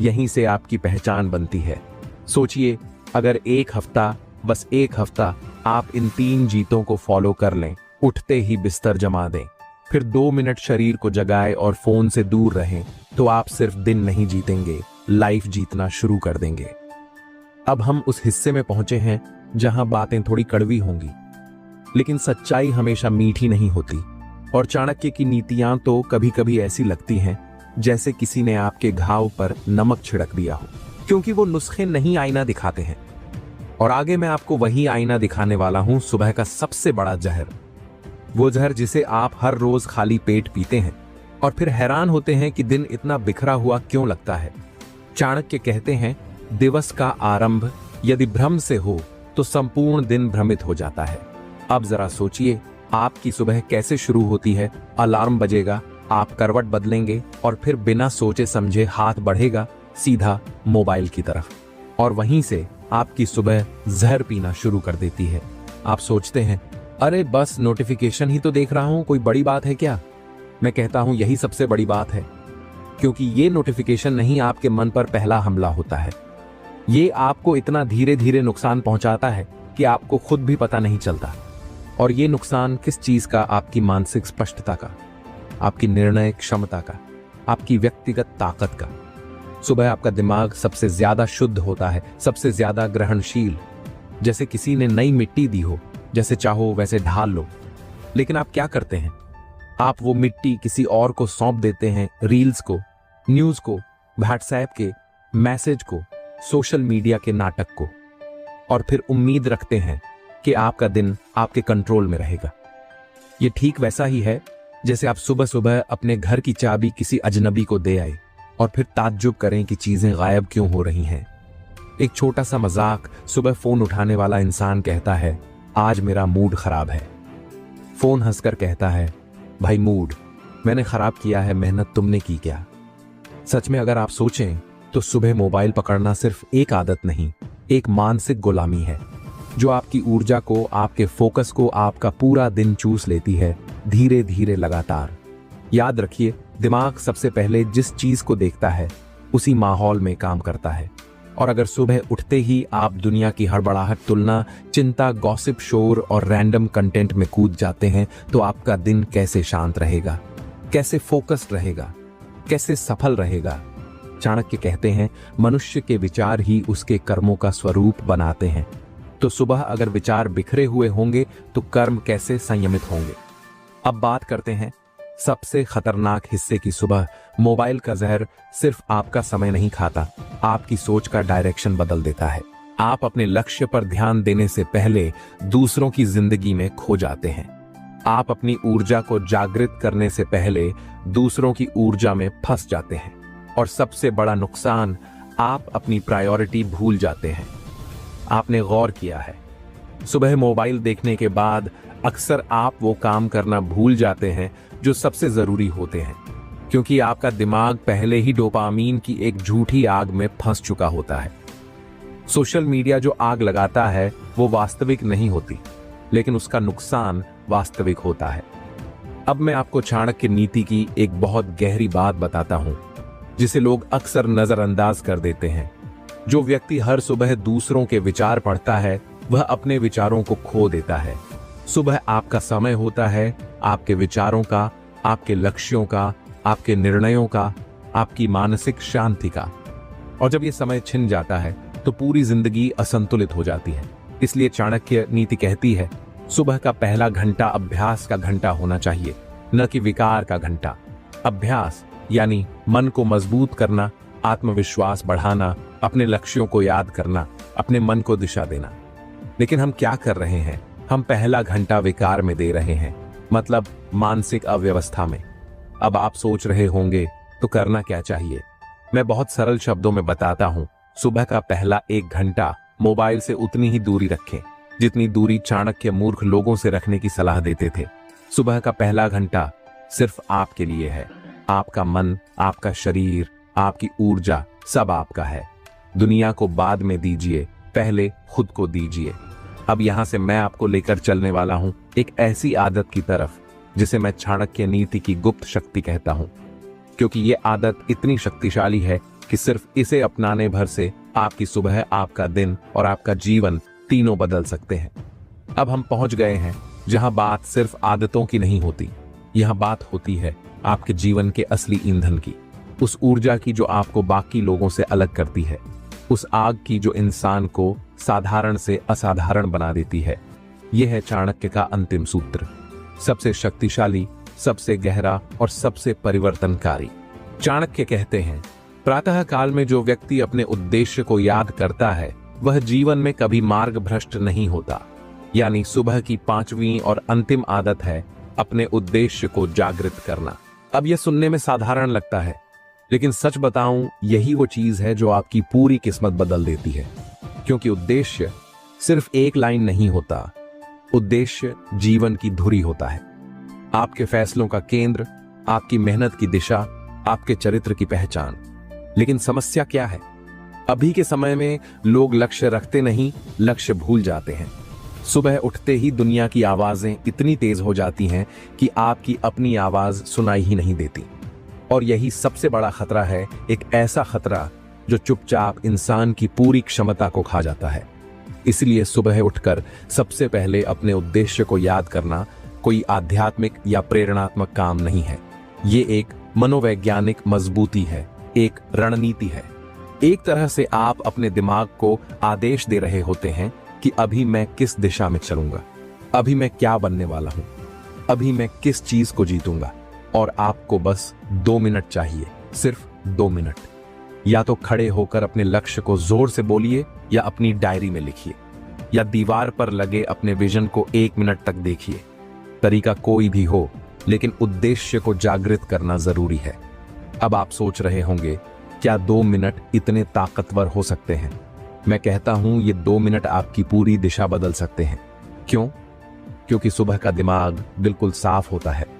यहीं से आपकी पहचान बनती है। सोचिए, अगर एक हफ्ता, बस एक हफ्ता आप इन 3 जीतों को फॉलो कर लें, उठते ही बिस्तर जमा दें, फिर 2 मिनट शरीर को जगाए और फोन से दूर रहें, तो आप सिर्फ दिन नहीं जीतेंगे, लाइफ जीतना शुरू कर देंगे। अब हम उस हिस्से में पहुंचे हैं जहां बातें थोड़ी कड़वी होंगी, लेकिन सच्चाई हमेशा मीठी नहीं होती। और चाणक्य की नीतियां तो कभी कभी ऐसी लगती हैं जैसे किसी ने आपके घाव पर नमक छिड़क दिया हो, क्योंकि वो नुस्खे नहीं आईना दिखाते हैं। और आगे मैं आपको वही आईना दिखाने वाला हूं, सुबह का सबसे बड़ा जहर। वो जहर जिसे आप हर रोज खाली पेट पीते हैं और फिर हैरान होते हैं कि दिन इतना बिखरा हुआ क्यों लगता है। चाणक्य कहते हैं, दिवस का आरंभ यदि भ्रम से हो तो संपूर्ण दिन भ्रमित हो जाता है। अब जरा सोचिए, आपकी सुबह कैसे शुरू होती है? अलार्म बजेगा, आप करवट बदलेंगे और फिर बिना सोचे समझे हाथ बढ़ेगा सीधा मोबाइल की तरफ, और वहीं से आपकी सुबह जहर पीना शुरू कर देती है। आप सोचते हैं, अरे बस नोटिफिकेशन ही तो देख रहा हूं, कोई बड़ी बात है क्या? मैं कहता हूं यही सबसे बड़ी बात है, क्योंकि ये नोटिफिकेशन नहीं आपके मन पर पहला हमला होता है। ये आपको इतना धीरे धीरे नुकसान पहुंचाता है कि आपको खुद भी पता नहीं चलता। और ये नुकसान किस चीज का? आपकी मानसिक स्पष्टता का, आपकी निर्णय क्षमता का, आपकी व्यक्तिगत ताकत का। सुबह आपका दिमाग सबसे ज्यादा शुद्ध होता है, सबसे ज्यादा ग्रहणशील, जैसे किसी ने नई मिट्टी दी हो, जैसे चाहो वैसे ढाल लो। लेकिन आप क्या करते हैं? आप वो मिट्टी किसी और को सौंप देते हैं, रील्स को, न्यूज को, व्हाट्सएप के मैसेज को, सोशल मीडिया के नाटक को, और फिर उम्मीद रखते हैं कि आपका दिन आपके कंट्रोल में रहेगा। ये ठीक वैसा ही है जैसे आप सुबह सुबह अपने घर की चाबी किसी अजनबी को दे आए और फिर ताज्जुब करें कि चीजें गायब क्यों हो रही हैं। एक छोटा सा मजाक, सुबह फोन उठाने वाला इंसान कहता है, आज मेरा मूड खराब है। फोन हंसकर कहता है, भाई मूड मैंने खराब किया है, मेहनत तुमने की क्या? सच में अगर आप सोचें तो सुबह मोबाइल पकड़ना सिर्फ एक आदत नहीं, एक मानसिक गुलामी है जो आपकी ऊर्जा को, आपके फोकस को, आपका पूरा दिन चूस लेती है, धीरे धीरे, लगातार। याद रखिए, दिमाग सबसे पहले जिस चीज को देखता है उसी माहौल में काम करता है। और अगर सुबह उठते ही आप दुनिया की हड़बड़ाहट, तुलना, चिंता, गॉसिप, शोर और रैंडम कंटेंट में कूद जाते हैं तो आपका दिन कैसे शांत रहेगा, कैसे फोकस्ड रहेगा, कैसे सफल रहेगा। चाणक्य कहते हैं, मनुष्य के विचार ही उसके कर्मों का स्वरूप बनाते हैं। तो सुबह अगर विचार बिखरे हुए होंगे तो कर्म कैसे संयमित होंगे। अब बात करते हैं सबसे खतरनाक हिस्से की। सुबह मोबाइल का जहर सिर्फ आपका समय नहीं खाता, आपकी सोच का डायरेक्शन बदल देता है। आप अपने लक्ष्य पर ध्यान देने से पहले दूसरों की जिंदगी में खो जाते हैं। आप अपनी ऊर्जा को जागृत करने से पहले दूसरों की ऊर्जा में फंस जाते हैं। और सबसे बड़ा नुकसान, आप अपनी प्रायोरिटी भूल जाते हैं। आपने गौर किया है, सुबह मोबाइल देखने के बाद अक्सर आप वो काम करना भूल जाते हैं जो सबसे जरूरी होते हैं, क्योंकि आपका दिमाग पहले ही डोपामीन की एक झूठी आग में फंस चुका होता है। सोशल मीडिया जो आग लगाता है वो वास्तविक नहीं होती, लेकिन उसका नुकसान वास्तविक होता है। अब मैं आपको चाणक्य नीति की एक बहुत गहरी बात बताता हूं, जिसे लोग अक्सर नजरअंदाज कर देते हैं। जो व्यक्ति हर सुबह दूसरों के विचार पढ़ता है वह अपने विचारों को खो देता है। सुबह आपका समय होता है आपके विचारों का, आपके लक्ष्यों का, आपके निर्णयों का, आपकी मानसिक शांति का। और जब यह समय छिन जाता है तो पूरी जिंदगी असंतुलित हो जाती है। इसलिए चाणक्य नीति कहती है, सुबह का पहला घंटा अभ्यास का घंटा होना चाहिए, न कि विकार का घंटा। अभ्यास यानी मन को मजबूत करना, आत्मविश्वास बढ़ाना, अपने लक्ष्यों को याद करना, अपने मन को दिशा देना। लेकिन हम क्या कर रहे हैं? हम पहला घंटा विकार में दे रहे हैं, मतलब मानसिक अव्यवस्था में। अब आप सोच रहे होंगे तो करना क्या चाहिए? मैं बहुत सरल शब्दों में बताता हूं। सुबह का पहला 1 घंटा मोबाइल से उतनी ही दूरी रखें जितनी दूरी चाणक्य मूर्ख लोगों से रखने की सलाह देते थे। सुबह का पहला घंटा सिर्फ आपके लिए है। आपका मन, आपका शरीर, आपकी ऊर्जा सब आपका है। दुनिया को बाद में दीजिए, पहले खुद को दीजिए। अब यहां से मैं आपको लेकर चलने वाला हूं एक ऐसी आदत की तरफ जिसे मैं चाणक्य नीति की गुप्त शक्ति कहता हूं, क्योंकि ये आदत इतनी शक्तिशाली है कि सिर्फ इसे अपनाने भर से आपकी सुबह, आपका दिन और आपका जीवन तीनों बदल सकते हैं। अब हम पहुंच गए हैं जहां बात सिर्फ आदतों की नहीं होती, यहां बात होती है आपके जीवन के असली ईंधन की, उस ऊर्जा की जो आपको बाकी लोगों से अलग करती है, उस आग की जो इंसान को साधारण से असाधारण बना देती है। यह है चाणक्य का अंतिम सूत्र, सबसे शक्तिशाली, सबसे गहरा और सबसे परिवर्तनकारी। चाणक्य कहते हैं, प्रातः काल में जो व्यक्ति अपने उद्देश्य को याद करता है वह जीवन में कभी मार्ग भ्रष्ट नहीं होता। यानी सुबह की 5वीं और अंतिम आदत है अपने उद्देश्य को जागृत करना। अब यह सुनने में साधारण लगता है, लेकिन सच बताऊं, यही वो चीज है जो आपकी पूरी किस्मत बदल देती है। क्योंकि उद्देश्य सिर्फ एक लाइन नहीं होता, उद्देश्य जीवन की धुरी होता है, आपके फैसलों का केंद्र, आपकी मेहनत की दिशा, आपके चरित्र की पहचान। लेकिन समस्या क्या है? अभी के समय में लोग लक्ष्य रखते नहीं, लक्ष्य भूल जाते हैं। सुबह उठते ही दुनिया की आवाजें इतनी तेज हो जाती हैं कि आपकी अपनी आवाज सुनाई ही नहीं देती। और यही सबसे बड़ा खतरा है, एक ऐसा खतरा जो चुपचाप इंसान की पूरी क्षमता को खा जाता है। इसलिए सुबह उठकर सबसे पहले अपने उद्देश्य को याद करना कोई आध्यात्मिक या प्रेरणात्मक काम नहीं है, ये एक मनोवैज्ञानिक मजबूती है, एक रणनीति है। एक तरह से आप अपने दिमाग को आदेश दे रहे होते हैं कि अभी मैं किस दिशा में चलूंगा, अभी मैं क्या बनने वाला हूं, अभी मैं किस चीज को जीतूंगा। और आपको बस 2 मिनट चाहिए, सिर्फ 2 मिनट। या तो खड़े होकर अपने लक्ष्य को जोर से बोलिए, या अपनी डायरी में लिखिए, या दीवार पर लगे अपने विजन को 1 मिनट तक देखिए। तरीका कोई भी हो, लेकिन उद्देश्य को जागृत करना जरूरी है। अब आप सोच रहे होंगे, क्या 2 मिनट इतने ताकतवर हो सकते हैं? मैं कहता हूं, ये 2 मिनट आपकी पूरी दिशा बदल सकते हैं। क्यों? क्योंकि सुबह का दिमाग बिल्कुल साफ होता है,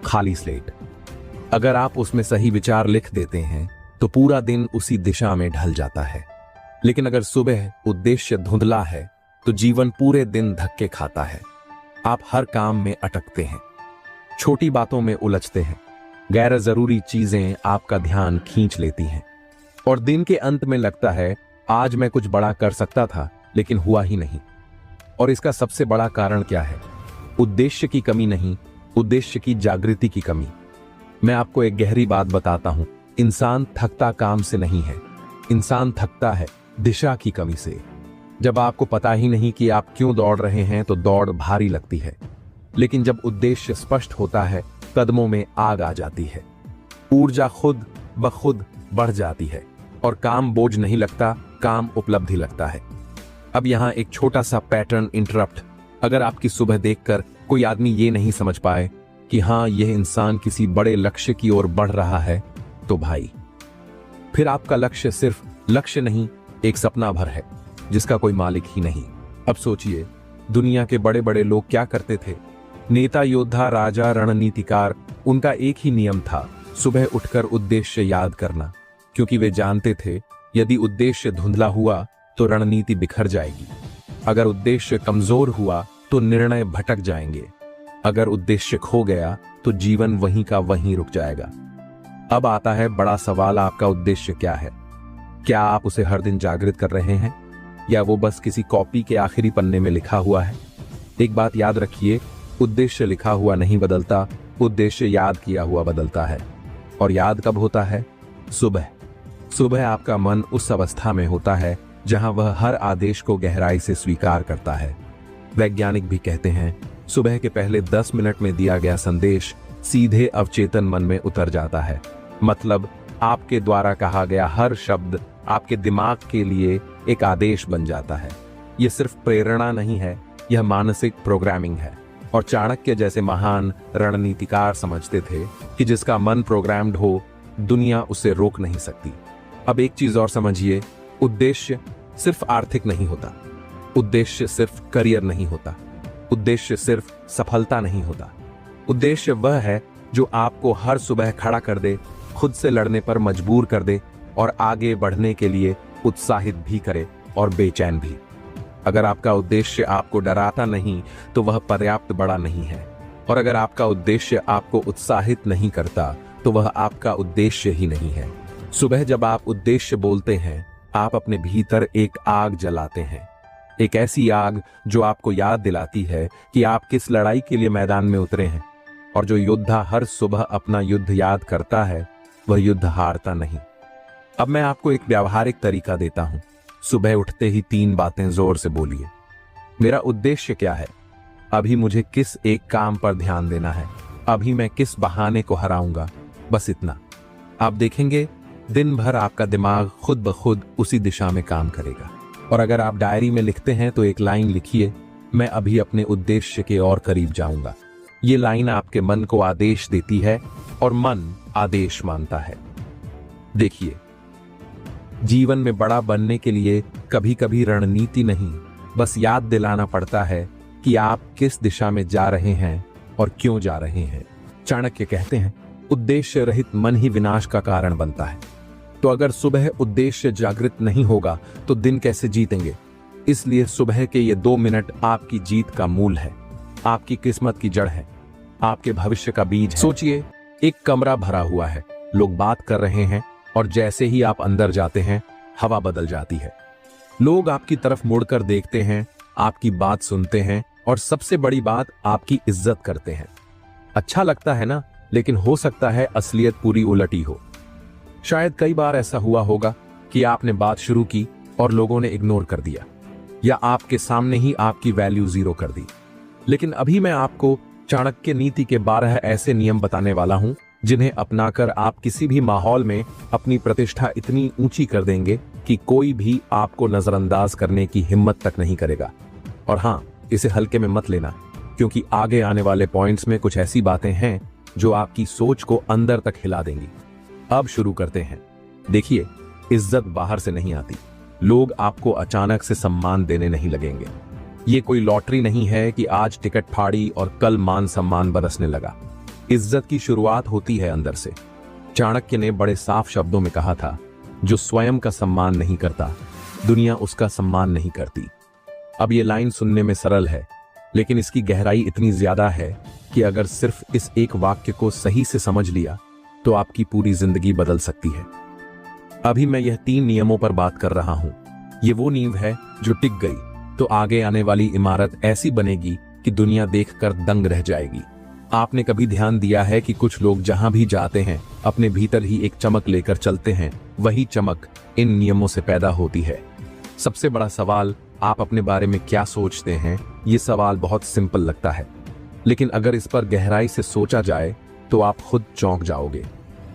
खाली स्लेट। अगर आप उसमें सही विचार लिख देते हैं तो पूरा दिन उसी दिशा में ढल जाता है। लेकिन अगर सुबह उद्देश्य धुंधला है तो जीवन पूरे दिन धक्के खाता है। आप हर काम में अटकते हैं, छोटी बातों में उलझते हैं, गैर जरूरी चीजें आपका ध्यान खींच लेती हैं और दिन के अंत में लगता है आज मैं कुछ बड़ा कर सकता था लेकिन हुआ ही नहीं। और इसका सबसे बड़ा कारण क्या है? उद्देश्य की कमी नहीं, उद्देश्य की जागृति की कमी। मैं आपको एक गहरी बात बताता हूं, इंसान थकता काम से नहीं है, इंसान थकता है दिशा की कमी से। जब आपको पता ही नहीं कि आप क्यों दौड़ रहे हैं तो दौड़ भारी लगती है, लेकिन जब उद्देश्य स्पष्ट होता है कदमों में आग आ जाती है, ऊर्जा खुद ब खुद बढ़ जाती है और काम बोझ नहीं लगता, काम उपलब्धि लगता है। अब यहां एक छोटा सा पैटर्न इंटरप्ट। अगर आपकी सुबह देखकर कोई आदमी ये नहीं समझ पाए कि हां यह इंसान किसी बड़े लक्ष्य की ओर बढ़ रहा है, तो भाई फिर आपका लक्ष्य सिर्फ लक्ष्य नहीं, एक सपना भर है जिसका कोई मालिक ही नहीं। अब सोचिए, दुनिया के बड़े बड़े लोग क्या करते थे? नेता, योद्धा, राजा, रणनीतिकार, उनका एक ही नियम था, सुबह उठकर उद्देश्य याद करना, क्योंकि वे जानते थे यदि उद्देश्य धुंधला हुआ तो रणनीति बिखर जाएगी। अगर उद्देश्य कमजोर हुआ तो निर्णय भटक जाएंगे। अगर उद्देश्य खो गया तो जीवन वहीं का वहीं रुक जाएगा। अब आता है बड़ा सवाल, आपका उद्देश्य क्या है? क्या आप उसे हर दिन जागृत कर रहे हैं या वो बस किसी कॉपी के आखिरी पन्ने में लिखा हुआ है? एक बात याद रखिए, उद्देश्य लिखा हुआ नहीं बदलता, उद्देश्य याद किया हुआ बदलता है। और याद कब होता है? सुबह। सुबह आपका मन उस अवस्था में होता है जहां वह हर आदेश को गहराई से स्वीकार करता है। वैज्ञानिक भी कहते हैं सुबह के पहले 10 मिनट में दिया गया संदेश सीधे अवचेतन मन में उतर जाता है। मतलब आपके द्वारा कहा गया हर शब्द आपके दिमाग के लिए एक आदेश बन जाता है। यह सिर्फ प्रेरणा नहीं है, यह मानसिक प्रोग्रामिंग है। और चाणक्य जैसे महान रणनीतिकार समझते थे कि जिसका मन प्रोग्राम्ड हो, दुनिया उसे रोक नहीं सकती। अब एक चीज और समझिए, उद्देश्य सिर्फ आर्थिक नहीं होता, उद्देश्य सिर्फ करियर नहीं होता, उद्देश्य सिर्फ सफलता नहीं होता। उद्देश्य वह है जो आपको हर सुबह खड़ा कर दे, खुद से लड़ने पर मजबूर कर दे और आगे बढ़ने के लिए उत्साहित भी करे और बेचैन भी। अगर आपका उद्देश्य आपको डराता नहीं तो वह पर्याप्त बड़ा नहीं है, और अगर आपका उद्देश्य आपको उत्साहित नहीं करता तो वह आपका उद्देश्य ही नहीं है। सुबह जब आप उद्देश्य बोलते हैं, आप अपने भीतर एक आग जलाते हैं, एक ऐसी आग जो आपको याद दिलाती है कि आप किस लड़ाई के लिए मैदान में उतरे हैं। और जो योद्धा हर सुबह अपना युद्ध याद करता है, वह युद्ध हारता नहीं। अब मैं आपको एक व्यावहारिक तरीका देता हूं। सुबह उठते ही 3 बातें जोर से बोलिए। मेरा उद्देश्य क्या है? अभी मुझे किस एक काम पर ध्यान देना है? अभी मैं किस बहाने को हराऊंगा? बस इतना। आप देखेंगे दिन भर आपका दिमाग खुद ब खुद उसी दिशा में काम करेगा। और अगर आप डायरी में लिखते हैं तो एक लाइन लिखिए, मैं अभी अपने उद्देश्य के और करीब जाऊंगा। ये लाइन आपके मन को आदेश देती है और मन आदेश मानता है। देखिए, जीवन में बड़ा बनने के लिए कभी कभी रणनीति नहीं, बस याद दिलाना पड़ता है कि आप किस दिशा में जा रहे हैं और क्यों जा रहे हैं। चाणक्य कहते हैं, उद्देश्य रहित मन ही विनाश का कारण बनता है। तो अगर सुबह उद्देश्य जागृत नहीं होगा तो दिन कैसे जीतेंगे? इसलिए सुबह के ये 2 मिनट आपकी जीत का मूल है, आपकी किस्मत की जड़ है, आपके भविष्य का बीज है। सोचिए, एक कमरा भरा हुआ है, लोग बात कर रहे हैं और जैसे ही आप अंदर जाते हैं हवा बदल जाती है। लोग आपकी तरफ मुड़कर देखते हैं, आपकी बात सुनते हैं और सबसे बड़ी बात, आपकी इज्जत करते हैं। अच्छा लगता है ना? लेकिन हो सकता है असलियत पूरी उलटी हो। शायद कई बार ऐसा हुआ होगा कि आपने बात शुरू की और लोगों ने इग्नोर कर दिया, या आपके सामने ही आपकी वैल्यू 0 कर दी। लेकिन अभी मैं आपको चाणक्य नीति के 12 ऐसे नियम बताने वाला हूं जिन्हें अपनाकर आप किसी भी माहौल में अपनी प्रतिष्ठा इतनी ऊंची कर देंगे कि कोई भी आपको नजरअंदाज करने की हिम्मत तक नहीं करेगा। और हां, इसे हल्के में मत लेना, क्योंकि आगे आने वाले पॉइंट्स में कुछ ऐसी बातें हैं जो आपकी सोच को अंदर तक हिला देंगी। अब शुरू करते हैं। देखिए, इज्जत बाहर से नहीं आती, लोग आपको अचानक से सम्मान देने नहीं लगेंगे। ये कोई लॉटरी नहीं है कि आज टिकट फाड़ी और कल मान सम्मान बरसने लगा। इज्जत की शुरुआत होती है अंदर से। चाणक्य ने बड़े साफ शब्दों में कहा था, जो स्वयं का सम्मान नहीं करता, दुनिया उसका सम्मान नहीं करती। अब ये लाइन सुनने में सरल है, लेकिन इसकी गहराई इतनी ज्यादा है कि अगर सिर्फ इस एक वाक्य को सही से समझ लिया तो आपकी पूरी जिंदगी बदल सकती है। अभी मैं यह 3 नियमों पर बात कर रहा हूं। ये वो नींव है जो टिक गई तो आगे आने वाली इमारत ऐसी बनेगी कि दुनिया देखकर दंग रह जाएगी। आपने कभी ध्यान दिया है कि कुछ लोग जहां भी जाते हैं अपने भीतर ही एक चमक लेकर चलते हैं? वही चमक इन नियमों से पैदा होती है। सबसे बड़ा सवाल, आप अपने बारे में क्या सोचते हैं? ये सवाल बहुत सिंपल लगता है, लेकिन अगर इस पर गहराई से सोचा जाए तो आप खुद चौंक जाओगे,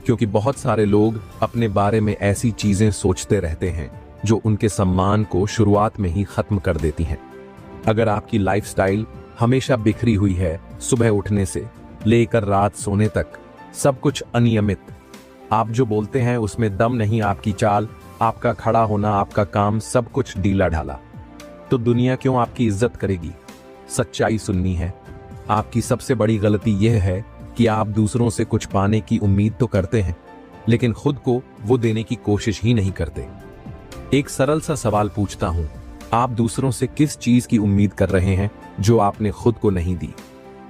क्योंकि बहुत सारे लोग अपने बारे में ऐसी चीजें सोचते रहते हैं जो उनके सम्मान को शुरुआत में ही खत्म कर देती हैं। अगर आपकी लाइफस्टाइल हमेशा बिखरी हुई है, सुबह उठने से लेकर रात सोने तक सब कुछ अनियमित, आप जो बोलते हैं उसमें दम नहीं, आपकी चाल, आपका खड़ा होना, आपका काम, सब कुछ ढीला ढाला, तो दुनिया क्यों आपकी इज्जत करेगी? सच्चाई सुननी है। आपकी सबसे बड़ी गलती यह है कि आप दूसरों से कुछ पाने की उम्मीद तो करते हैं, लेकिन खुद को वो देने की कोशिश ही नहीं करते। एक सरल सा सवाल पूछता हूं, आप दूसरों से किस चीज की उम्मीद कर रहे हैं जो आपने खुद को नहीं दी?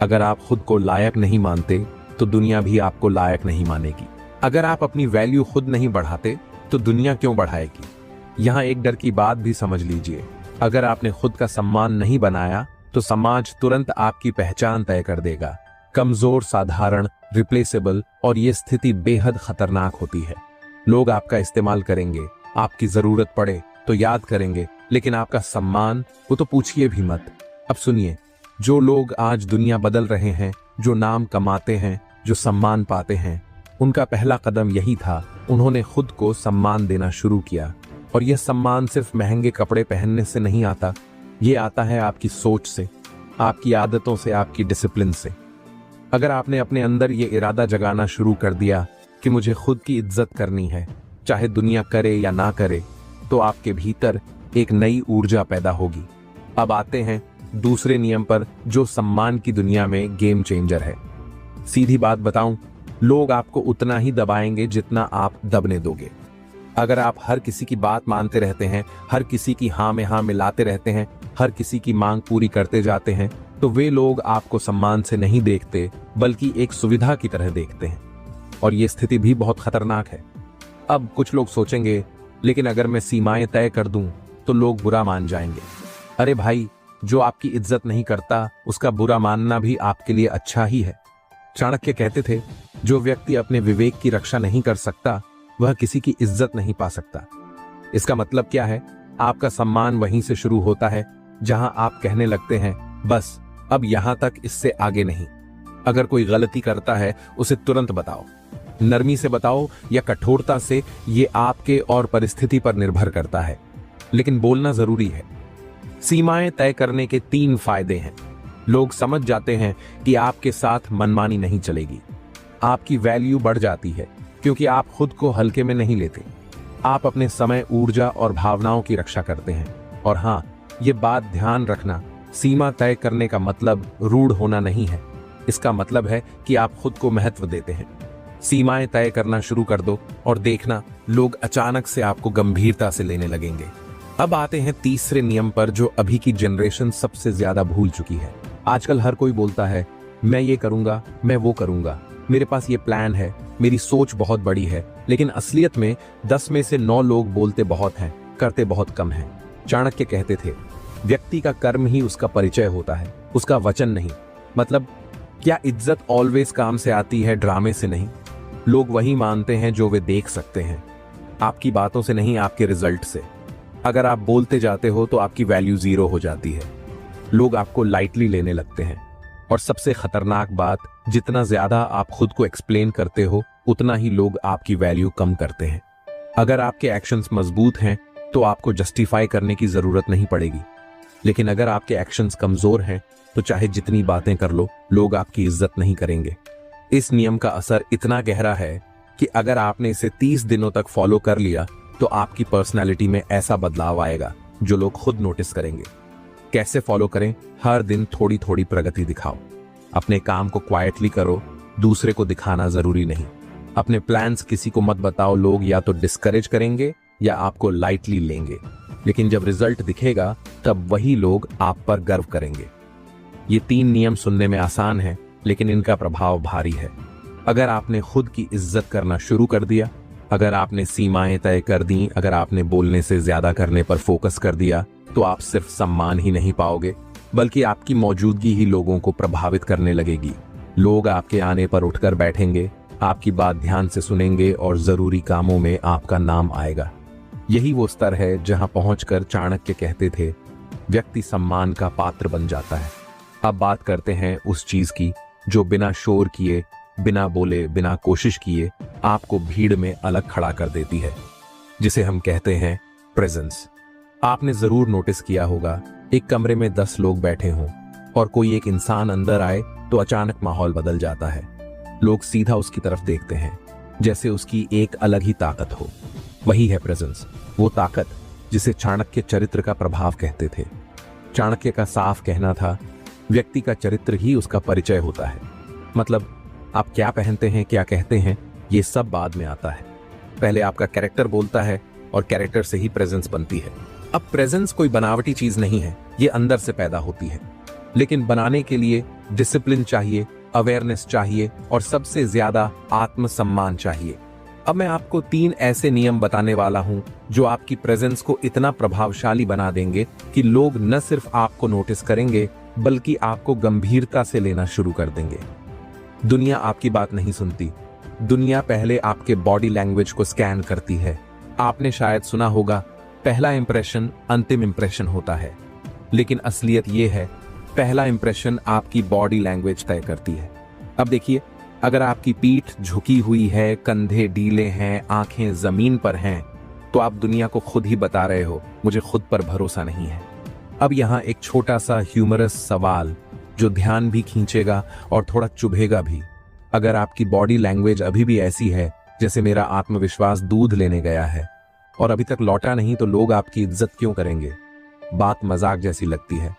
अगर आप खुद को लायक नहीं मानते तो दुनिया भी आपको लायक नहीं मानेगी। अगर आप अपनी वैल्यू खुद नहीं बढ़ाते तो दुनिया क्यों बढ़ाएगी? यहां एक डर की बात भी समझ लीजिए, अगर आपने खुद का सम्मान नहीं बनाया तो समाज तुरंत आपकी पहचान तय कर देगा। कमजोर, साधारण, रिप्लेसेबल, और ये स्थिति बेहद खतरनाक होती है। लोग आपका इस्तेमाल करेंगे, आपकी जरूरत पड़े तो याद करेंगे, लेकिन आपका सम्मान वो तो पूछिए भी मत। अब सुनिए, जो लोग आज दुनिया बदल रहे हैं, जो नाम कमाते हैं, जो सम्मान पाते हैं, उनका पहला कदम यही था, उन्होंने खुद को सम्मान देना शुरू किया। और यह सम्मान सिर्फ महंगे कपड़े पहनने से नहीं आता, ये आता है आपकी सोच से, आपकी आदतों से, आपकी डिसिप्लिन से। अगर आपने अपने अंदर ये इरादा जगाना शुरू कर दिया कि मुझे खुद की इज्जत करनी है, चाहे दुनिया करे या ना करे, तो आपके भीतर एक नई ऊर्जा पैदा होगी। अब आते हैं दूसरे नियम पर, जो सम्मान की दुनिया में गेम चेंजर है। सीधी बात बताऊं, लोग आपको उतना ही दबाएंगे जितना आप दबने दोगे। अगर आप हर किसी की बात मानते रहते हैं, हर किसी की हाँ में हाँ मिलाते रहते हैं, हर किसी की मांग पूरी करते जाते हैं, तो वे लोग आपको सम्मान से नहीं देखते बल्कि एक सुविधा की तरह देखते हैं। और ये स्थिति भी बहुत खतरनाक है। अब कुछ लोग सोचेंगे, लेकिन अगर मैं सीमाएं तय कर दूं तो लोग बुरा मान जाएंगे। अरे भाई, जो आपकी इज्जत नहीं करता उसका बुरा मानना भी आपके लिए अच्छा ही है। चाणक्य कहते थे, जो व्यक्ति अपने विवेक की रक्षा नहीं कर सकता वह किसी की इज्जत नहीं पा सकता। इसका मतलब क्या है? आपका सम्मान वहीं से शुरू होता है जहां आप कहने लगते हैं, बस अब यहां तक, इससे आगे नहीं। अगर कोई गलती करता है उसे तुरंत बताओ, नरमी से बताओ या कठोरता से, ये आपके और परिस्थिति पर निर्भर करता है, लेकिन बोलना जरूरी है। सीमाएं तय करने के 3 फायदे हैं। लोग समझ जाते हैं कि आपके साथ मनमानी नहीं चलेगी। आपकी वैल्यू बढ़ जाती है क्योंकि आप खुद को हल्के में नहीं लेते। आप अपने समय, ऊर्जा और भावनाओं की रक्षा करते हैं। और हाँ, ये बात ध्यान रखना, सीमा तय करने का मतलब रूढ़ होना नहीं है। इसका मतलब है कि आप खुद को महत्व देते हैं। सीमाएं तय करना शुरू कर दो और देखना, लोग अचानक से आपको गंभीरता से लेने लगेंगे। अब आते हैं तीसरे नियम पर, जो अभी की जनरेशन सबसे ज्यादा भूल चुकी है। आजकल हर कोई बोलता है, मैं ये करूंगा, मैं वो करूंगा, मेरे पास ये प्लान है, मेरी सोच बहुत बड़ी है, लेकिन असलियत में 10 में से 9 लोग बोलते बहुत हैं, करते बहुत कम हैं। चाणक्य कहते थे, व्यक्ति का कर्म ही उसका परिचय होता है, उसका वचन नहीं। मतलब क्या इज्जत ऑलवेज काम से आती है, ड्रामे से नहीं। लोग वही मानते हैं जो वे देख सकते हैं, आपकी बातों से नहीं, आपके रिजल्ट से। अगर आप बोलते जाते हो तो आपकी वैल्यू 0 हो जाती है। लोग आपको लाइटली लेने लगते हैं। और सबसे खतरनाक बात, जितना ज्यादा आप खुद को एक्सप्लेन करते हो उतना ही लोग आपकी वैल्यू कम करते हैं। अगर आपके एक्शंस मजबूत हैं तो आपको जस्टिफाई करने की जरूरत नहीं पड़ेगी, लेकिन अगर आपके एक्शंस कमजोर हैं तो चाहे जितनी बातें कर लो, लोग आपकी इज्जत नहीं करेंगे। इस नियम का असर इतना गहरा है कि अगर आपने इसे 30 दिनों तक फॉलो कर लिया तो आपकी पर्सनैलिटी में ऐसा बदलाव आएगा जो लोग खुद नोटिस करेंगे। कैसे फॉलो करें? हर दिन थोड़ी थोड़ी प्रगति दिखाओ। अपने काम को क्वाइटली करो, दूसरे को दिखाना जरूरी नहीं। अपने प्लान्स किसी को मत बताओ, लोग या तो डिस्करेज करेंगे या आपको लाइटली लेंगे, लेकिन जब रिजल्ट दिखेगा तब वही लोग आप पर गर्व करेंगे। ये 3 नियम सुनने में आसान है, लेकिन इनका प्रभाव भारी है। अगर आपने खुद की इज्जत करना शुरू कर दिया, अगर आपने सीमाएं तय कर दी, अगर आपने बोलने से ज्यादा करने पर फोकस कर दिया, तो आप सिर्फ सम्मान ही नहीं पाओगे, बल्कि आपकी मौजूदगी ही लोगों को प्रभावित करने लगेगी। लोग आपके आने पर उठकर बैठेंगे, आपकी बात ध्यान से सुनेंगे और जरूरी कामों में आपका नाम आएगा। यही वो स्तर है जहां पहुंचकर चाणक्य कहते थे, व्यक्ति सम्मान का पात्र बन जाता है। अब बात करते हैं उस चीज की जो बिना शोर किए, बिना बोले, बिना कोशिश किए आपको भीड़ में अलग खड़ा कर देती है, जिसे हम कहते हैं प्रेजेंस। आपने जरूर नोटिस किया होगा, एक कमरे में 10 लोग बैठे हों और कोई एक इंसान अंदर आए तो अचानक माहौल बदल जाता है। लोग सीधा उसकी तरफ देखते हैं, जैसे उसकी एक अलग ही ताकत हो। वही है प्रेजेंस, वो ताकत जिसे चाणक्य चरित्र का प्रभाव कहते थे। चाणक्य का साफ कहना था, व्यक्ति का चरित्र ही उसका परिचय होता है। मतलब आप क्या पहनते हैं, क्या कहते हैं, ये सब बाद में आता है। पहले आपका कैरेक्टर बोलता है और कैरेक्टर से ही प्रेजेंस बनती है। अब प्रेजेंस कोई बनावटी चीज नहीं है, ये अंदर से पैदा होती है, लेकिन बनाने के लिए डिसिप्लिन चाहिए, अवेयरनेस चाहिए और सबसे ज्यादा आत्मसम्मान चाहिए। अब मैं आपको 3 ऐसे नियम बताने वाला हूं जो आपकी प्रेजेंस को इतना प्रभावशाली बना देंगे कि लोग न सिर्फ आपको नोटिस करेंगे, बल्कि आपको गंभीरता से लेना शुरू कर देंगे। दुनिया आपकी बात नहीं सुनती, दुनिया पहले आपके बॉडी लैंग्वेज को स्कैन करती है। आपने शायद सुना होगा, पहला इंप्रेशन अंतिम इंप्रेशन होता है, लेकिन असलियत यह है, पहला इंप्रेशन आपकी बॉडी लैंग्वेज तय करती है। अब देखिए, अगर आपकी पीठ झुकी हुई है, कंधे ढीले हैं, आंखें जमीन पर हैं, तो आप दुनिया को खुद ही बता रहे हो, मुझे खुद पर भरोसा नहीं है। अब यहाँ एक छोटा सा ह्यूमरस सवाल जो ध्यान भी खींचेगा और थोड़ा चुभेगा भी। अगर आपकी बॉडी लैंग्वेज अभी भी ऐसी है जैसे मेरा आत्मविश्वास दूध लेने गया है और अभी तक लौटा नहीं, तो लोग आपकी इज्जत क्यों करेंगे? बात मजाक जैसी लगती है,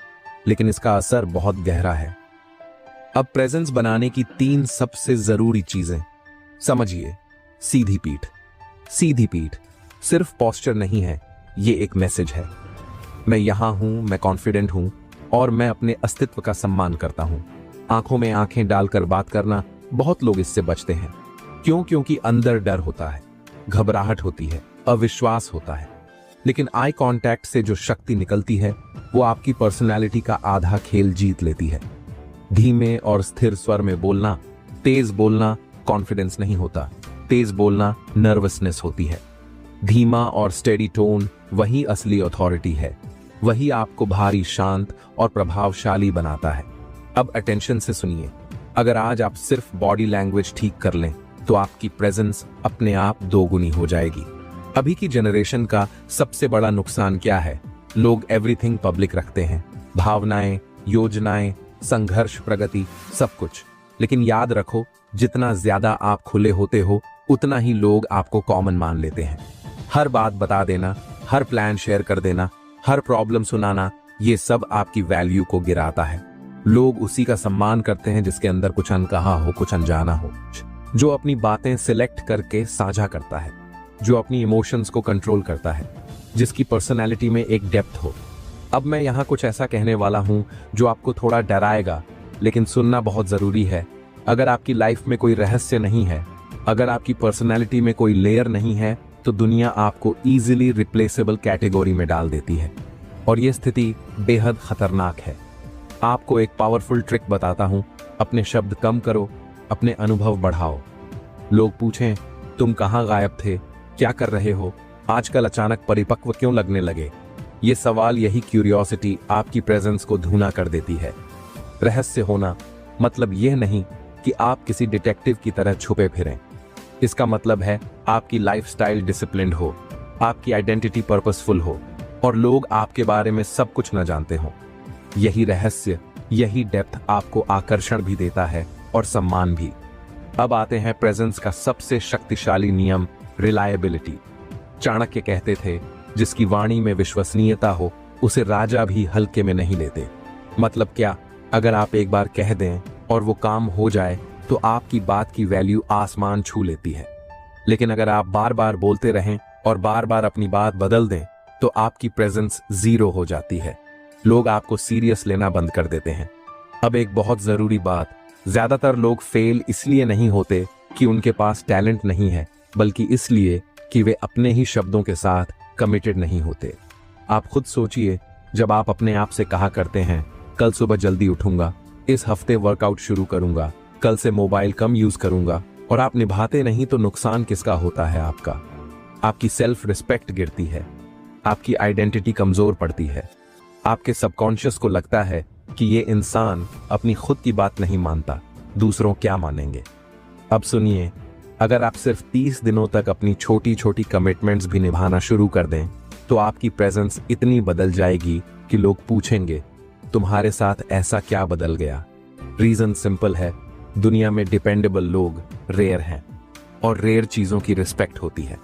लेकिन इसका असर बहुत गहरा है। अब प्रेजेंस बनाने की 3 सबसे जरूरी चीजें समझिए। सीधी पीठ। सीधी पीठ सिर्फ पोस्चर नहीं है, ये एक मैसेज है। मैं यहां हूं, मैं कॉन्फिडेंट हूं और मैं अपने अस्तित्व का सम्मान करता हूं। आंखों में आंखें डालकर बात करना, बहुत लोग इससे बचते हैं। क्यों? क्योंकि अंदर डर होता है, घबराहट होती है, अविश्वास होता है। लेकिन आई कांटेक्ट से जो शक्ति निकलती है, वो आपकी पर्सनैलिटी का आधा खेल जीत लेती है। धीमे और स्थिर स्वर में बोलना, तेज बोलना कॉन्फिडेंस नहीं होता, तेज बोलना नर्वसनेस होती है। धीमा और स्टेडी टोन वही असली अथॉरिटी है, वही आपको भारी, शांत और प्रभावशाली बनाता है। अब अटेंशन से सुनिए, अगर आज आप सिर्फ बॉडी लैंग्वेज ठीक कर लें, तो आपकी प्रेजेंस अपने आप 2 गुनी हो जाएगी। अभी की जनरेशन का सबसे बड़ा नुकसान क्या है? लोग एवरीथिंग पब्लिक रखते हैं, भावनाएं, योजनाएं, संघर्ष, प्रगति, सब कुछ। लेकिन याद रखो, जितना ज्यादा आप खुले होते हो, उतना ही लोग आपको कॉमन मान लेते हैं। हर बात बता देना, हर प्लान शेयर कर देना, हर प्रॉब्लम सुनाना, ये सब आपकी वैल्यू को गिराता है। लोग उसी का सम्मान करते हैं जिसके अंदर कुछ अनकहा हो, कुछ अनजाना हो, जो अपनी बातें सिलेक्ट करके साझा करता है, जो अपनी इमोशंस को कंट्रोल करता है, जिसकी पर्सनैलिटी में एक डेप्थ हो। अब मैं यहाँ कुछ ऐसा कहने वाला हूँ जो आपको थोड़ा डराएगा, लेकिन सुनना बहुत जरूरी है। अगर आपकी लाइफ में कोई रहस्य नहीं है, अगर आपकी पर्सनैलिटी में कोई लेयर नहीं है, तो दुनिया आपको इजीली रिप्लेसेबल कैटेगरी में डाल देती है, और यह स्थिति बेहद खतरनाक है। आपको एक पावरफुल ट्रिक बताता हूँ, अपने शब्द कम करो, अपने अनुभव बढ़ाओ। लोग पूछें, तुम कहाँ गायब थे, क्या कर रहे हो, आजकल अचानक परिपक्व क्यों लगने लगे? ये सवाल, यही क्यूरियोसिटी आपकी प्रेजेंस को धूना कर देती है। रहस्य होना मतलब यह नहीं कि आप किसी डिटेक्टिव की तरह छुपे फिरें। इसका मतलब है आपकी लाइफस्टाइल डिसिप्लिन्ड हो, आपकी आइडेंटिटी पर्पसफुल हो और लोग आपके बारे में सब कुछ न जानते हो। यही रहस्य, यही डेप्थ आपको आकर्षण भी देता है और सम्मान भी। अब आते हैं प्रेजेंस का सबसे शक्तिशाली नियम, रिलायबिलिटी। चाणक्य कहते थे, जिसकी वाणी में विश्वसनीयता हो, उसे राजा भी हल्के में नहीं लेते। मतलब क्या? अगर आप एक बार कह दें और वो काम हो जाए, तो आपकी बात की वैल्यू आसमान छू लेती है। लेकिन अगर आप बार बार बोलते रहें और बार बार अपनी बात बदल दें तो आपकी प्रेजेंस जीरो हो जाती है। लोग आपको सीरियस लेना बंद कर देते हैं। अब एक बहुत जरूरी बात, ज्यादातर लोग फेल इसलिए नहीं होते कि उनके पास टैलेंट नहीं है, बल्कि इसलिए कि वे अपने ही शब्दों के साथ कमिटेड नहीं होते। आप खुद सोचिए, जब आप अपने आप से कहा करते हैं कल सुबह जल्दी उठूंगा, इस हफ्ते वर्कआउट शुरू करूंगा, कल से मोबाइल कम यूज करूंगा, और आप निभाते नहीं तो नुकसान किसका होता है? आपका। आपकी सेल्फ रिस्पेक्ट गिरती है, आपकी आइडेंटिटी कमजोर पड़ती है। आपके सबकॉन्शियस को लगता है कि ये इंसान अपनी खुद की बात नहीं मानता, दूसरों क्या मानेंगे। अब सुनिए, अगर आप सिर्फ 30 दिनों तक अपनी छोटी छोटी कमिटमेंट्स भी निभाना शुरू कर दें तो आपकी प्रेजेंस इतनी बदल जाएगी कि लोग पूछेंगे तुम्हारे साथ ऐसा क्या बदल गया। रीजन सिंपल है, दुनिया में डिपेंडेबल लोग रेयर हैं और रेयर चीजों की रिस्पेक्ट होती है।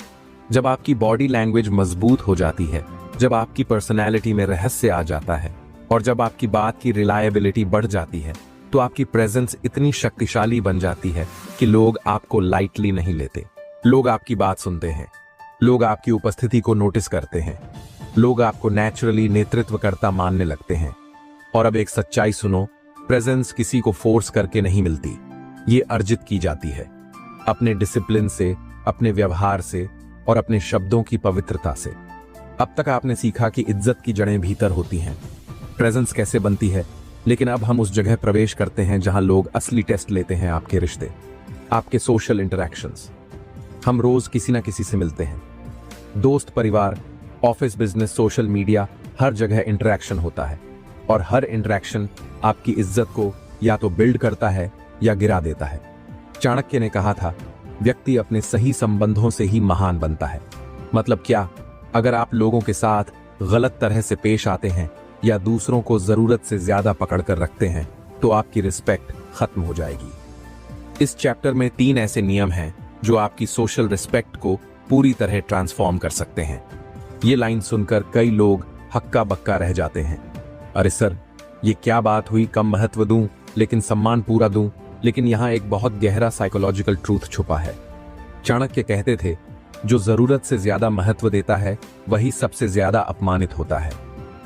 जब आपकी बॉडी लैंग्वेज मजबूत हो जाती है, जब आपकी पर्सनैलिटी में रहस्य आ जाता है और जब आपकी बात की रिलायबिलिटी बढ़ जाती है तो आपकी प्रेजेंस इतनी शक्तिशाली बन जाती है कि लोग आपको लाइटली नहीं लेते। लोग आपकी बात सुनते हैं, लोग आपकी उपस्थिति को नोटिस करते हैं, लोग आपको नेचुरली नेतृत्वकर्ता मानने लगते हैं। और अब एक सच्चाई सुनो, प्रेजेंस किसी को फोर्स करके नहीं मिलती, ये अर्जित की जाती है अपने डिसिप्लिन से, अपने व्यवहार से और अपने शब्दों की पवित्रता से। अब तक आपने सीखा कि इज्जत की जड़ें भीतर होती हैं, प्रेजेंस कैसे बनती है, लेकिन अब हम उस जगह प्रवेश करते हैं जहां लोग असली टेस्ट लेते हैं आपके रिश्ते, आपके सोशल इंटरैक्शंस। हम रोज किसी ना किसी से मिलते हैं, दोस्त, परिवार, ऑफिस, बिजनेस, सोशल मीडिया, हर जगह इंटरैक्शन होता है और हर इंटरैक्शन आपकी इज्जत को या तो बिल्ड करता है या गिरा देता है। चाणक्य ने कहा था, व्यक्ति अपने सही संबंधों से ही महान बनता है। मतलब क्या? अगर आप लोगों के साथ गलत तरह से पेश आते हैं या दूसरों को जरूरत से ज्यादा पकड़ कर रखते हैं तो आपकी रिस्पेक्ट खत्म हो जाएगी। इस चैप्टर में 3 ऐसे नियम हैं जो आपकी सोशल रिस्पेक्ट को पूरी तरह ट्रांसफॉर्म कर सकते हैं। ये लाइन सुनकर कई लोग हक्का बक्का रह जाते हैं, अरे सर ये क्या बात हुई, कम महत्व दूं लेकिन सम्मान पूरा दूं। लेकिन यहाँ एक बहुत गहरा साइकोलॉजिकल ट्रूथ छुपा है। चाणक्य कहते थे, जो जरूरत से ज्यादा महत्व देता है वही सबसे ज्यादा अपमानित होता है।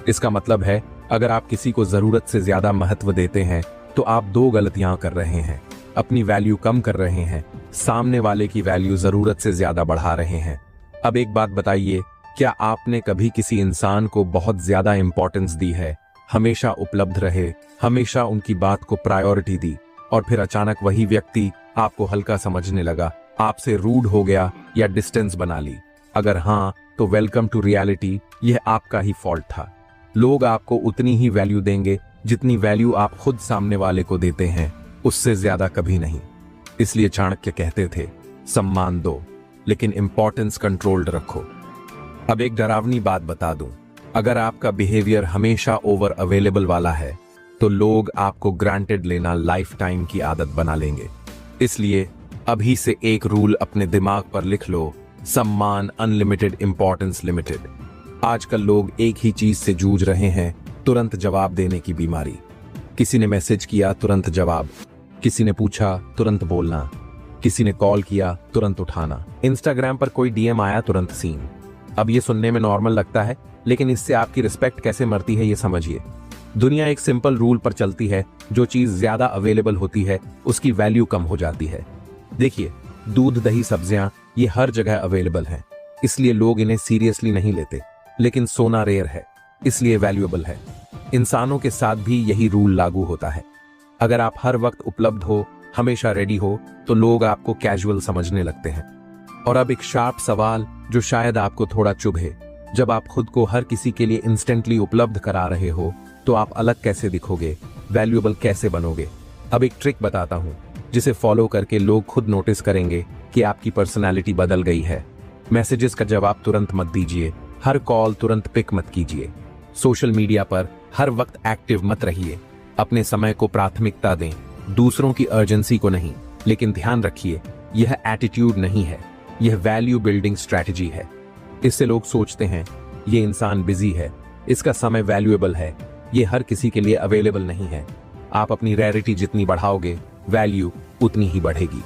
इसका मतलब है, अगर आप किसी को जरूरत से ज्यादा महत्व देते हैं तो आप 2 गलतियां कर रहे हैं। अपनी वैल्यू कम कर रहे हैं, सामने वाले की वैल्यू जरूरत से ज्यादा बढ़ा रहे हैं। अब एक बात बताइए, क्या आपने कभी किसी इंसान को बहुत ज्यादा इंपॉर्टेंस दी है, हमेशा उपलब्ध रहे, हमेशा उनकी बात को प्रायोरिटी दी, और फिर अचानक वही व्यक्ति आपको हल्का समझने लगा, आपसे रूड हो गया या डिस्टेंस बना ली? अगर हाँ, तो वेलकम टू रियलिटी, यह आपका ही फॉल्ट था। लोग आपको उतनी ही वैल्यू देंगे जितनी वैल्यू आप खुद सामने वाले को देते हैं, उससे ज्यादा कभी नहीं। इसलिए चाणक्य कहते थे, सम्मान दो लेकिन इंपॉर्टेंस कंट्रोल्ड रखो। अब एक डरावनी बात बता दूं, अगर आपका बिहेवियर हमेशा ओवर अवेलेबल वाला है तो लोग आपको ग्रांटेड लेना लाइफ टाइम की आदत बना लेंगे। इसलिए अभी से एक रूल अपने दिमाग पर लिख लो, सम्मान अनलिमिटेड, इंपॉर्टेंस लिमिटेड। आजकल लोग एक ही चीज से जूझ रहे हैं, तुरंत जवाब देने की बीमारी। किसी ने मैसेज किया, तुरंत जवाब। किसी ने पूछा, तुरंत बोलना। किसी ने कॉल किया, तुरंत उठाना। इंस्टाग्राम पर कोई डीएम आया, तुरंत सीन। अब ये सुनने में नॉर्मल लगता है, लेकिन इससे आपकी रिस्पेक्ट कैसे मरती है ये समझिए। दुनिया एक सिंपल रूल पर चलती है, जो चीज ज्यादा अवेलेबल होती है उसकी वैल्यू कम हो जाती है। देखिए, दूध, दही, सब्जियां ये हर जगह अवेलेबल हैं, इसलिए लोग इन्हें सीरियसली नहीं लेते। लेकिन सोना रेयर है, इसलिए वैल्यूएबल है। इंसानों के साथ भी यही रूल लागू होता है। अगर आप हर वक्त उपलब्ध हो, हमेशा रेडी हो, तो लोग आपको कैजुअल समझने लगते हैं। और अब एक शार्प सवाल जो शायद आपको थोड़ा चुभे, जब आप खुद को हर किसी के लिए इंस्टेंटली उपलब्ध करा रहे हो तो आप अलग कैसे दिखोगे, वैल्यूएबल कैसे बनोगे? अब एक ट्रिक बताता हूं जिसे फॉलो करके लोग खुद नोटिस करेंगे कि आपकी पर्सनालिटी बदल गई है। मैसेजेस का जवाब तुरंत मत दीजिए, हर कॉल तुरंत पिक मत कीजिए, सोशल मीडिया पर हर वक्त एक्टिव मत रहिए। अपने समय को प्राथमिकता दें, दूसरों की अर्जेंसी को नहीं। लेकिन ध्यान रखिए, यह एटीट्यूड नहीं है, यह वैल्यू बिल्डिंग स्ट्रैटेजी है। इससे लोग सोचते हैं ये इंसान बिजी है, इसका समय वैल्यूएबल है, ये हर किसी के लिए अवेलेबल नहीं है। आप अपनी रेयरिटी जितनी बढ़ाओगे वैल्यू उतनी ही बढ़ेगी।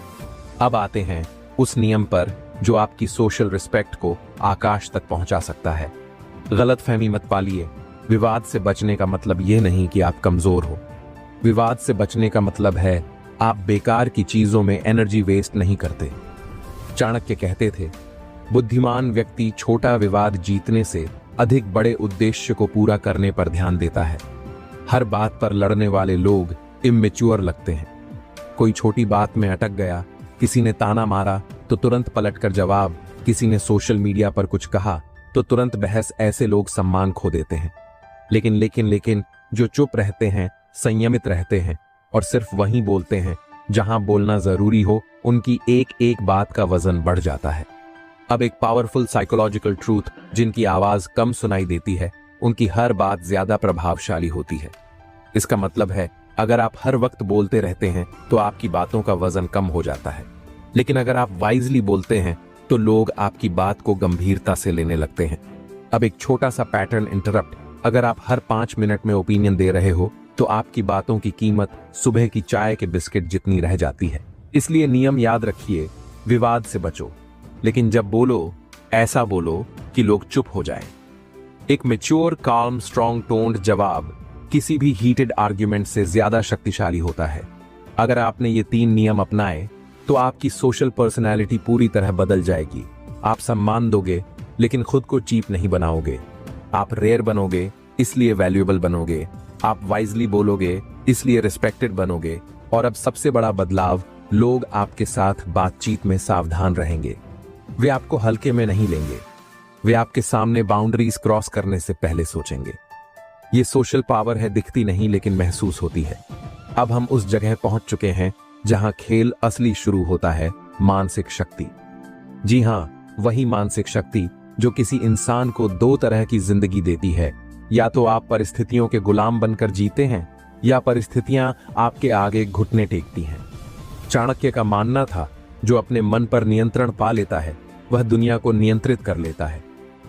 अब आते हैं उस नियम पर जो आपकी सोशल रिस्पेक्ट को आकाश तक पहुंचा सकता है। गलतफहमी मत पालिए। विवाद से बचने का मतलब यह नहीं कि आप कमजोर हो। विवाद से बचने का मतलब है आप बेकार की चीजों में एनर्जी वेस्ट नहीं करते। चाणक्य कहते थे, बुद्धिमान व्यक्ति छोटा विवाद जीतने से अधिक बड़े उद्देश्य को पूरा करने पर ध्यान देता है। हर बात पर लड़ने वाले लोग इम्मेच्योर लगते हैं। कोई छोटी बात में अटक गया, किसी ने ताना मारा तो तुरंत पलटकर जवाब, किसी ने सोशल मीडिया पर कुछ कहा तो तुरंत बहस, ऐसे लोग सम्मान खो देते हैं। लेकिन जो चुप रहते हैं, संयमित रहते हैं और सिर्फ वहीं बोलते हैं जहां बोलना जरूरी हो, उनकी एक एक बात का वजन बढ़ जाता है। अब एक पावरफुल साइकोलॉजिकल ट्रूथ, जिनकी आवाज कम सुनाई देती है, उनकी हर बात ज्यादा प्रभावशाली होती है। इसका मतलब है अगर आप हर वक्त बोलते रहते हैं तो आपकी बातों का वजन कम हो जाता है, लेकिन अगर आप वाइजली बोलते हैं तो लोग आपकी बात को गंभीरता से लेने लगते हैं। अब एक छोटा सा पैटर्न इंटरप्ट, अगर आप हर 5 मिनट में ओपिनियन दे रहे हो तो आपकी बातों की कीमत सुबह की चाय के बिस्किट जितनी रह जाती है। इसलिए नियम याद रखिए, विवाद से बचो, लेकिन जब बोलो ऐसा बोलो कि लोग चुप हो जाएं। एक मैच्योर, काल्म, स्ट्रॉन्ग टोन्ड जवाब किसी भी हीटेड आर्ग्यूमेंट से ज्यादा शक्तिशाली होता है। अगर आपने ये 3 नियम अपनाए तो आपकी सोशल पर्सनैलिटी पूरी तरह बदल जाएगी। आप सम्मान दोगे लेकिन खुद को चीप नहीं बनाओगे। आप रेयर बनोगे इसलिए वैल्यूएबल बनोगे। आप वाइजली बोलोगे इसलिए रिस्पेक्टेड बनोगे। और अब सबसे बड़ा बदलाव, लोग आपके साथ बातचीत में सावधान रहेंगे। वे आपको हल्के में नहीं लेंगे। वे आपके सामने बाउंड्रीज क्रॉस करने से पहले सोचेंगे। ये सोशल पावर है, दिखती नहीं लेकिन महसूस होती है। अब हम उस जगह पहुंच चुके हैं जहां खेल असली शुरू होता है, मानसिक शक्ति। जी हां, वही मानसिक शक्ति जो किसी इंसान को 2 तरह की जिंदगी देती है। या तो आप परिस्थितियों के गुलाम बनकर जीते हैं या परिस्थितियां आपके आगे घुटने टेकती हैं। चाणक्य का मानना था, जो अपने मन पर नियंत्रण पा लेता है वह दुनिया को नियंत्रित कर लेता है।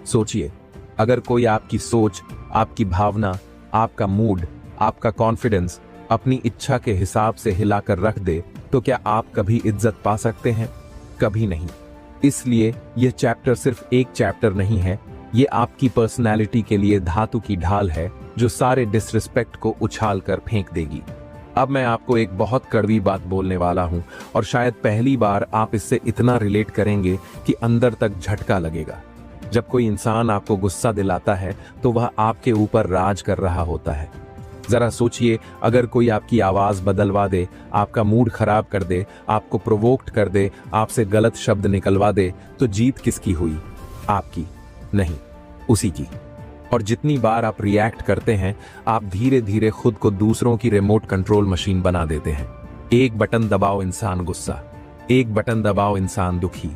सोचिए, अगर कोई आपकी सोच, आपकी भावना, आपका मूड, आपका कॉन्फिडेंस अपनी इच्छा के हिसाब से हिलाकर रख दे तो क्या आप कभी इज्जत पा सकते हैं? कभी नहीं। इसलिए यह चैप्टर सिर्फ एक चैप्टर नहीं है, ये आपकी पर्सनैलिटी के लिए धातु की ढाल है जो सारे डिसरिस्पेक्ट को उछाल कर फेंक देगी। अब मैं आपको एक बहुत कड़वी बात बोलने वाला हूं और शायद पहली बार आप इससे इतना रिलेट करेंगे कि अंदर तक झटका लगेगा। जब कोई इंसान आपको गुस्सा दिलाता है तो वह आपके ऊपर राज कर रहा होता है। जरा सोचिए, अगर कोई आपकी आवाज बदलवा दे, आपका मूड खराब कर दे, आपको प्रोवोक्ट कर दे, आपसे गलत शब्द निकलवा दे, तो जीत किसकी हुई? आपकी नहीं, उसी की। और जितनी बार आप रिएक्ट करते हैं, आप धीरे धीरे खुद को दूसरों की रिमोट कंट्रोल मशीन बना देते हैं। एक बटन दबाओ इंसान गुस्सा, एक बटन दबाओ इंसान दुखी,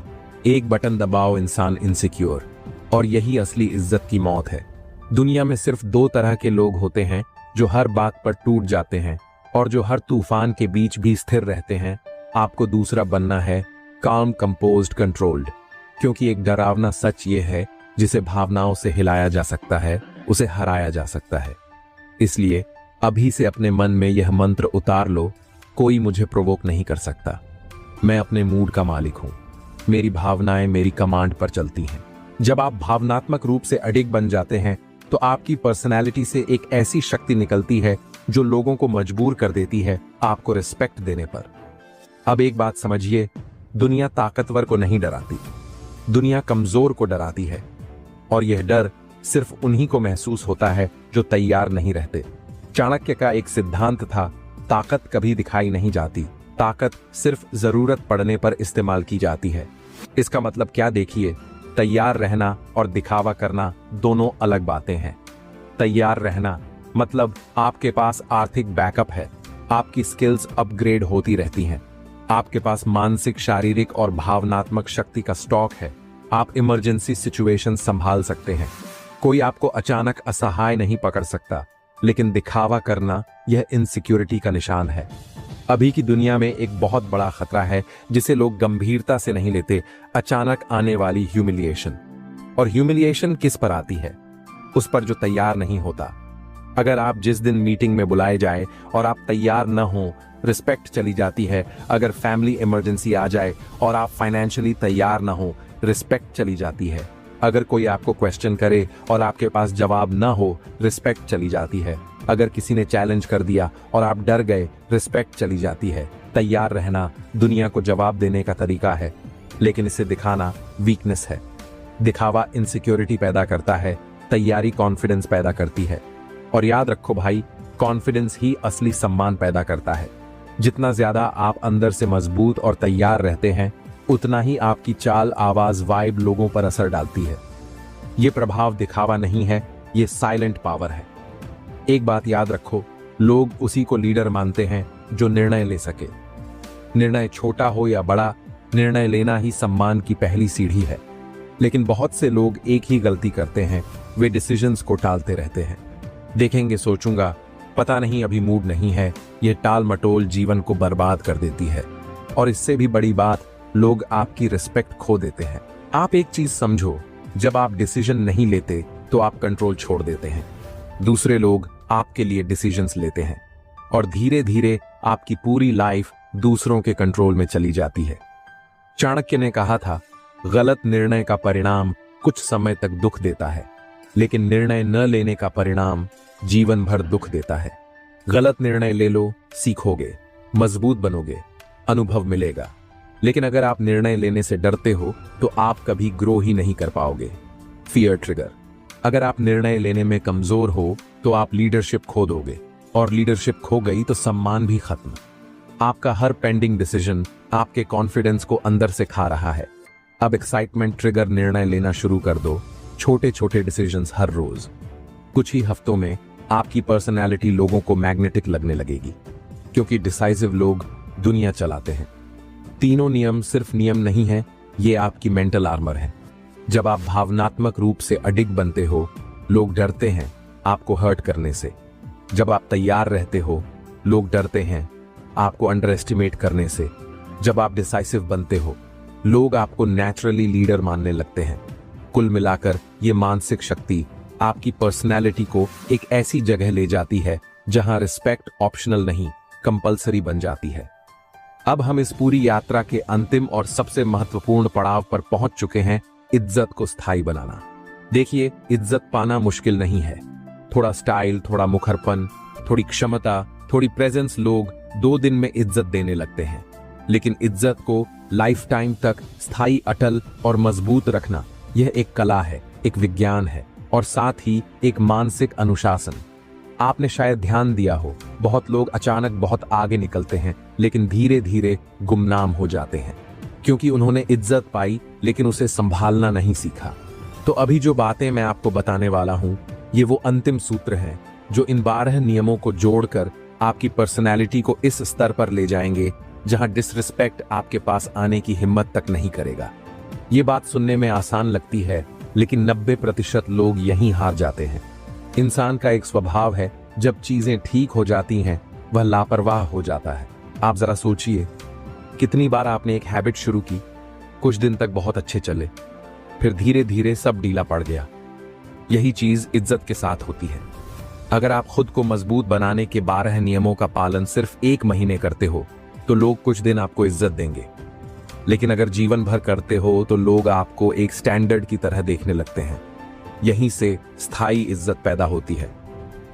एक बटन दबाओ इंसान इनसिक्योर। और यही असली इज्जत की मौत है। दुनिया में सिर्फ 2 तरह के लोग होते हैं, जो हर बात पर टूट जाते हैं और जो हर तूफान के बीच भी स्थिर रहते हैं। आपको दूसरा बनना है, काम, कंपोज्ड, कंट्रोल्ड। क्योंकि एक डरावना सच ये है, जिसे भावनाओं से हिलाया जा सकता है, उसे हराया जा सकता है। इसलिए अभी से अपने मन में यह मंत्र उतार लो, कोई मुझे प्रोवोक नहीं कर सकता। मैं अपने मूड का मालिक हूं। मेरी भावनाएं मेरी कमांड पर चलती हैं। जब आप भावनात्मक रूप से अडिग बन जाते हैं तो आपकी पर्सनैलिटी से एक ऐसी शक्ति निकलती है जो लोगों को मजबूर कर देती है आपको रिस्पेक्ट देने पर। अब एक बात समझिए, दुनिया ताकतवर को नहीं डराती, दुनिया कमजोर को डराती है। और यह डर सिर्फ उन्हीं को महसूस होता है जो तैयार नहीं रहते। चाणक्य का एक सिद्धांत था, ताकत कभी दिखाई नहीं जाती, ताकत सिर्फ जरूरत पड़ने पर इस्तेमाल की जाती है। इसका मतलब क्या? देखिए, तैयार रहना और दिखावा करना दोनों अलग बातें हैं। तैयार रहना मतलब आपके पास आर्थिक बैकअप है, आपकी स्किल्स अपग्रेड होती रहती हैं, आपके पास मानसिक, शारीरिक और भावनात्मक शक्ति का स्टॉक है, आप इमरजेंसी सिचुएशन संभाल सकते हैं। कोई आपको अचानक असहाय नहीं पकड़ सकता। लेकिन दिखावा करना, यह इनसिक्योरिटी का निशान है। अभी की दुनिया में एक बहुत बड़ा खतरा है जिसे लोग गंभीरता से नहीं लेते, अचानक आने वाली ह्यूमिलिएशन। और ह्यूमिलिएशन किस पर आती है? उस पर जो तैयार नहीं होता। अगर आप जिस दिन मीटिंग में बुलाए जाए और आप तैयार न हो, रिस्पेक्ट चली जाती है। अगर फैमिली इमरजेंसी आ जाए और आप फाइनेंशियली तैयार न हो, रिस्पेक्ट चली जाती है। अगर कोई आपको क्वेश्चन करे और आपके पास जवाब न हो, रिस्पेक्ट चली जाती है। अगर किसी ने चैलेंज कर दिया और आप डर गए, रिस्पेक्ट चली जाती है। तैयार रहना दुनिया को जवाब देने का तरीका है, लेकिन इसे दिखाना वीकनेस है। दिखावा इनसिक्योरिटी पैदा करता है, तैयारी कॉन्फिडेंस पैदा करती है। और याद रखो भाई, कॉन्फिडेंस ही असली सम्मान पैदा करता है। जितना ज्यादा आप अंदर से मजबूत और तैयार रहते हैं, उतना ही आपकी चाल, आवाज, वाइब लोगों पर असर डालती है। ये प्रभाव दिखावा नहीं है, ये साइलेंट पावर है। एक बात याद रखो, लोग उसी को लीडर मानते हैं जो निर्णय ले सके। निर्णय छोटा हो या बड़ा, निर्णय लेना ही सम्मान की पहली सीढ़ी है। लेकिन बहुत से लोग एक ही गलती करते हैं, वे डिसीजंस को टालते रहते हैं। देखेंगे, सोचूंगा, पता नहीं, अभी मूड नहीं है। ये टाल मटोल जीवन को बर्बाद कर देती है। और इससे भी बड़ी बात, लोग आपकी रिस्पेक्ट खो देते हैं। आप एक चीज समझो, जब आप डिसीजन नहीं लेते तो आप कंट्रोल छोड़ देते हैं। दूसरे लोग आपके लिए डिसीजंस लेते हैं और धीरे धीरे आपकी पूरी लाइफ दूसरों के कंट्रोल में चली जाती है। चाणक्य ने कहा था, गलत निर्णय का परिणाम कुछ समय तक दुख देता है, लेकिन निर्णय न लेने का परिणाम जीवन भर दुख देता है। गलत निर्णय ले लो, सीखोगे, मजबूत बनोगे, अनुभव मिलेगा। लेकिन अगर आप निर्णय लेने से डरते हो तो आप कभी ग्रो ही नहीं कर पाओगे। Fear trigger. अगर आप निर्णय लेने में कमजोर हो तो आप लीडरशिप खो दोगे, और लीडरशिप खो गई तो सम्मान भी खत्म। आपका हर पेंडिंग डिसीजन आपके कॉन्फिडेंस को अंदर से खा रहा है। अब एक्साइटमेंट ट्रिगर निर्णय लेना शुरू कर दो, छोटे छोटे डिसीजंस हर रोज। कुछ ही हफ्तों में आपकी पर्सनैलिटी लोगों को मैग्नेटिक लगने लगेगी, क्योंकि डिसाइसिव लोग दुनिया चलाते हैं। तीनों नियम सिर्फ नियम नहीं है, ये आपकी मेंटल आर्मर है। जब आप भावनात्मक रूप से अडिग बनते हो, लोग डरते हैं आपको हर्ट करने से। जब आप तैयार रहते हो, लोग डरते हैं आपको अंडर एस्टिमेट करने से। जब आप डिसाइसिव बनते हो, लोग आपको नेचुरली लीडर मानने लगते हैं। कुल मिलाकर ये मानसिक शक्ति आपकी पर्सनैलिटी को एक ऐसी जगह ले जाती है जहां रिस्पेक्ट ऑप्शनल नहीं, कंपलसरी बन जाती है। अब हम इस पूरी यात्रा के अंतिम और सबसे महत्वपूर्ण पड़ाव पर पहुंच चुके हैं, इज्जत को स्थायी बनाना। देखिए, इज्जत पाना मुश्किल नहीं है। थोड़ा स्टाइल, थोड़ा मुखरपन, थोड़ी क्षमता, थोड़ी प्रेजेंस, लोग 2 दिन में इज्जत देने लगते हैं। लेकिन इज्जत को लाइफ टाइम तक स्थायी, अटल और मजबूत रखना, यह एक कला है, एक विज्ञान है, और साथ ही एक मानसिक अनुशासन। आपने शायद ध्यान दिया हो, बहुत लोग अचानक बहुत आगे निकलते हैं, लेकिन धीरे धीरे गुमनाम हो जाते हैं, क्योंकि उन्होंने इज्जत पाई लेकिन उसे संभालना नहीं सीखा। तो अभी जो बातें मैं आपको बताने वाला हूं, ये वो अंतिम सूत्र हैं जो इन 12 नियमों को जोड़कर आपकी पर्सनैलिटी को इस स्तर पर ले जाएंगे जहां डिसरिस्पेक्ट आपके पास आने की हिम्मत तक नहीं करेगा। ये बात सुनने में आसान लगती है, लेकिन 90% लोग यहीं हार जाते हैं। इंसान का एक स्वभाव है, जब चीजें ठीक हो जाती हैं वह लापरवाह हो जाता है। आप जरा सोचिए, कितनी बार आपने एक हैबिट शुरू की, कुछ दिन तक बहुत अच्छे चले, फिर धीरे धीरे सब ढीला पड़ गया। यही चीज इज्जत के साथ होती है। अगर आप खुद को मजबूत बनाने के 12 नियमों का पालन सिर्फ 1 महीने करते हो तो लोग कुछ दिन आपको इज्जत देंगे, लेकिन अगर जीवन भर करते हो तो लोग आपको एक स्टैंडर्ड की तरह देखने लगते हैं। यहीं से स्थायी इज्जत पैदा होती है,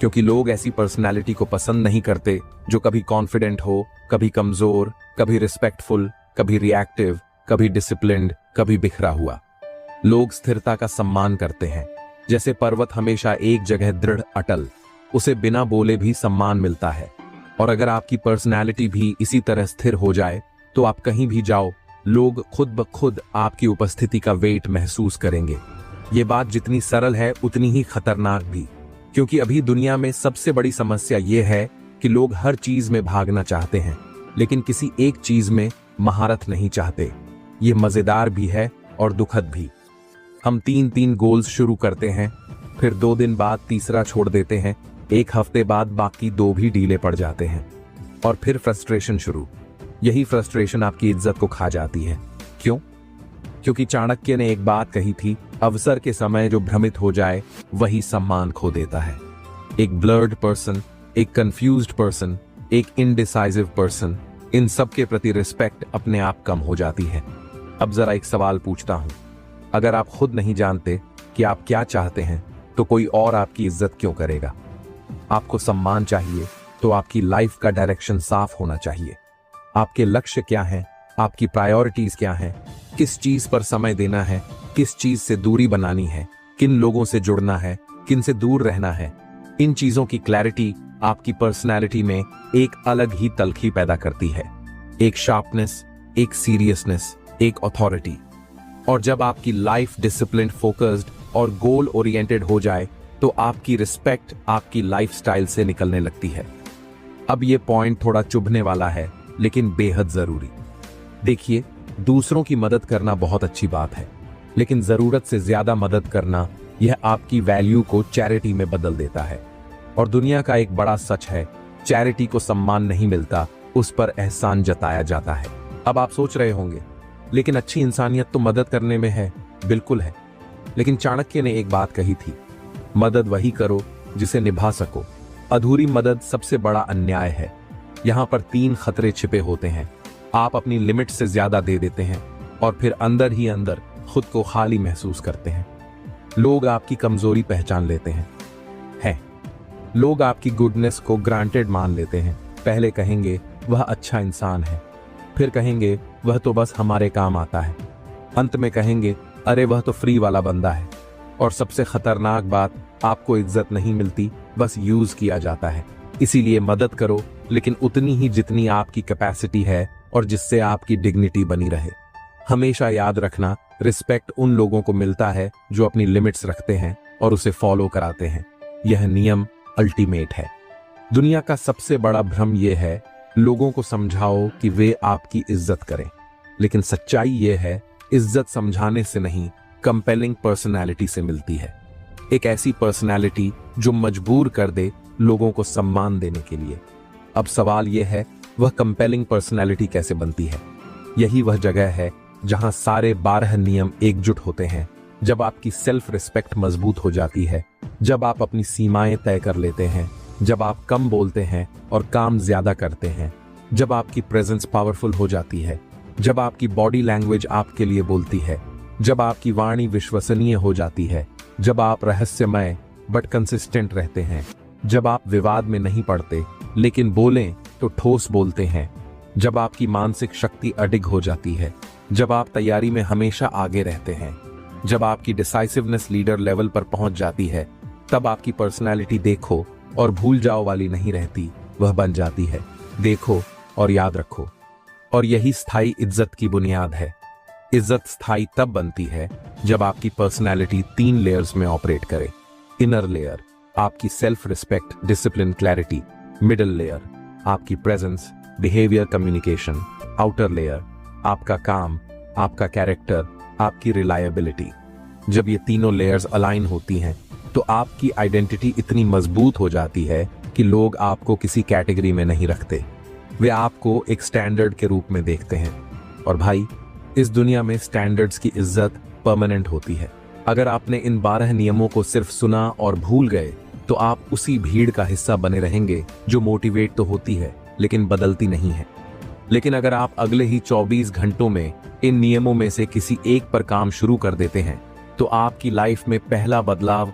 क्योंकि लोग ऐसी पर्सनैलिटी को पसंद नहीं करते जो कभी कॉन्फिडेंट हो, कभी कमजोर, कभी रिस्पेक्टफुल, कभी रिएक्टिव, कभी डिसिप्लिन्ड, कभी बिखरा हुआ। लोग स्थिरता का सम्मान करते हैं। जैसे पर्वत हमेशा एक जगह दृढ़ अटल, उसे बिना बोले भी सम्मान मिलता है। और अगर आपकी पर्सनैलिटी भी इसी तरह स्थिर हो जाए तो आप कहीं भी जाओ, लोग खुद ब खुद आपकी उपस्थिति का वेट महसूस करेंगे। ये बात जितनी सरल है उतनी ही खतरनाक भी, क्योंकि अभी दुनिया में सबसे बड़ी समस्या ये है कि लोग हर चीज में भागना चाहते हैं, लेकिन किसी एक चीज में महारत नहीं चाहते। ये मजेदार भी है और दुखद भी। हम 3-3 गोल्स शुरू करते हैं, फिर 2 दिन बाद तीसरा छोड़ देते हैं, 1 हफ्ते बाद बाकी 2 भी ढीले पड़ जाते हैं, और फिर फ्रस्ट्रेशन शुरू। यही फ्रस्ट्रेशन आपकी इज्जत को खा जाती है। क्यों? क्योंकि चाणक्य ने एक बात कही थी, अवसर के समय जो भ्रमित हो जाए वही सम्मान खो देता है। एक ब्लर्ड पर्सन, एक कंफ्यूज्ड पर्सन, एक इनडिसाइसिव पर्सन, इन सब के प्रति रिस्पेक्ट अपने आप कम हो जाती है। अब जरा एक सवाल पूछता हूं, अगर आप खुद नहीं जानते कि आप क्या चाहते हैं तो कोई और आपकी इज्जत क्यों करेगा? आपको सम्मान चाहिए तो आपकी लाइफ का डायरेक्शन साफ होना चाहिए। आपके लक्ष्य क्या हैं? आपकी प्रायोरिटीज क्या हैं? किस चीज पर समय देना है? किस चीज से दूरी बनानी है? किन लोगों से जुड़ना है? किन से दूर रहना है? इन चीजों की क्लैरिटी आपकी पर्सनैलिटी में एक अलग ही तलखी पैदा करती है, एक शार्पनेस, एक सीरियसनेस, एक अथॉरिटी। और जब आपकी लाइफ डिसिप्लिन, फोकस्ड और गोल ओरिएंटेड हो जाए तो आपकी रिस्पेक्ट आपकी लाइफस्टाइल से निकलने लगती है। अब ये पॉइंट थोड़ा चुभने वाला है लेकिन बेहद जरूरी। देखिए, दूसरों की मदद करना बहुत अच्छी बात है, लेकिन जरूरत से ज्यादा मदद करना यह आपकी वैल्यू को चैरिटी में बदल देता है। और दुनिया का एक बड़ा सच है, चैरिटी को सम्मान नहीं मिलता, उस पर एहसान जताया जाता है। अब आप सोच रहे होंगे, लेकिन अच्छी इंसानियत तो मदद करने में है। बिल्कुल है, लेकिन चाणक्य ने एक बात कही थी, मदद वही करो जिसे निभा सको। अधूरी मदद सबसे बड़ा अन्याय है। यहां पर 3 खतरे छिपे होते हैं। आप अपनी लिमिट से ज्यादा दे देते हैं और फिर अंदर ही अंदर खुद को खाली महसूस करते हैं। लोग आपकी कमजोरी पहचान लेते हैं। लोग आपकी गुडनेस को ग्रांटेड मान लेते हैं। पहले कहेंगे वह अच्छा इंसान है, फिर कहेंगे वह तो बस हमारे काम आता है, अंत में कहेंगे अरे वह तो फ्री वाला बंदा है। और सबसे खतरनाक बात, आपको इज्जत नहीं मिलती, बस यूज किया जाता है। इसीलिए मदद करो, लेकिन उतनी ही जितनी आपकी कैपेसिटी है और जिससे आपकी डिग्निटी बनी रहे। हमेशा याद रखना, रिस्पेक्ट उन लोगों को मिलता है जो अपनी लिमिट्स रखते हैं और उसे फॉलो कराते हैं। यह नियम अल्टीमेट है। दुनिया का सबसे बड़ा भ्रम यह है, लोगों को समझाओ कि वे आपकी इज्जत करें, लेकिन सच्चाई यह है, इज्जत समझाने से नहीं, कंपेलिंग पर्सनालिटी से मिलती है। एक ऐसी पर्सनालिटी जो मजबूर कर दे लोगों को सम्मान देने के लिए। अब सवाल यह है, वह कंपेलिंग पर्सनालिटी कैसे बनती है? यही वह जगह है जहां सारे 12 नियम एकजुट होते हैं। जब आपकी सेल्फ रिस्पेक्ट मजबूत हो जाती है, जब आप अपनी सीमाएं तय कर लेते हैं, जब आप कम बोलते हैं और काम ज्यादा करते हैं, जब आपकी प्रेजेंस पावरफुल हो जाती है, जब आपकी बॉडी लैंग्वेज आपके लिए बोलती है, जब आपकी वाणी विश्वसनीय हो जाती है, जब आप रहस्यमय बट कंसिस्टेंट रहते हैं, जब आप विवाद में नहीं पड़ते लेकिन बोलें तो ठोस बोलते हैं, जब आपकी मानसिक शक्ति अडिग हो जाती है, जब आप तैयारी में हमेशा आगे रहते हैं, जब आपकी डिसाइसिवनेस लीडर लेवल पर पहुंच जाती है, तब आपकी पर्सनालिटी देखो और भूल जाओ वाली नहीं रहती, वह बन जाती है देखो और याद रखो। और यही स्थायी इज्जत की बुनियाद है। इज्जत स्थायी तब बनती है जब आपकी पर्सनालिटी 3 लेयर्स में ऑपरेट करे। इनर लेयर आपकी self respect, discipline, clarity. Middle layer आपकी presence, behaviour, communication. Outer layer आपका काम, आपका कैरेक्टर, आपकी रिलायबिलिटी। जब ये तीनों लेयर्स अलाइन होती हैं तो आपकी आइडेंटिटी इतनी मजबूत हो जाती है कि लोग आपको किसी कैटेगरी में नहीं रखते, वे आपको एक स्टैंडर्ड के रूप में देखते हैं। और भाई, इस दुनिया में स्टैंडर्ड्स की इज्जत परमानेंट होती है। अगर आपने इन 12 नियमों को सिर्फ सुना और भूल गए तो आप उसी भीड़ का हिस्सा बने रहेंगे जो मोटिवेट तो होती है लेकिन बदलती नहीं है। लेकिन अगर आप अगले ही 24 घंटों में इन नियमों में से किसी एक पर काम शुरू कर देते हैं तो आपकी लाइफ में पहला बदलाव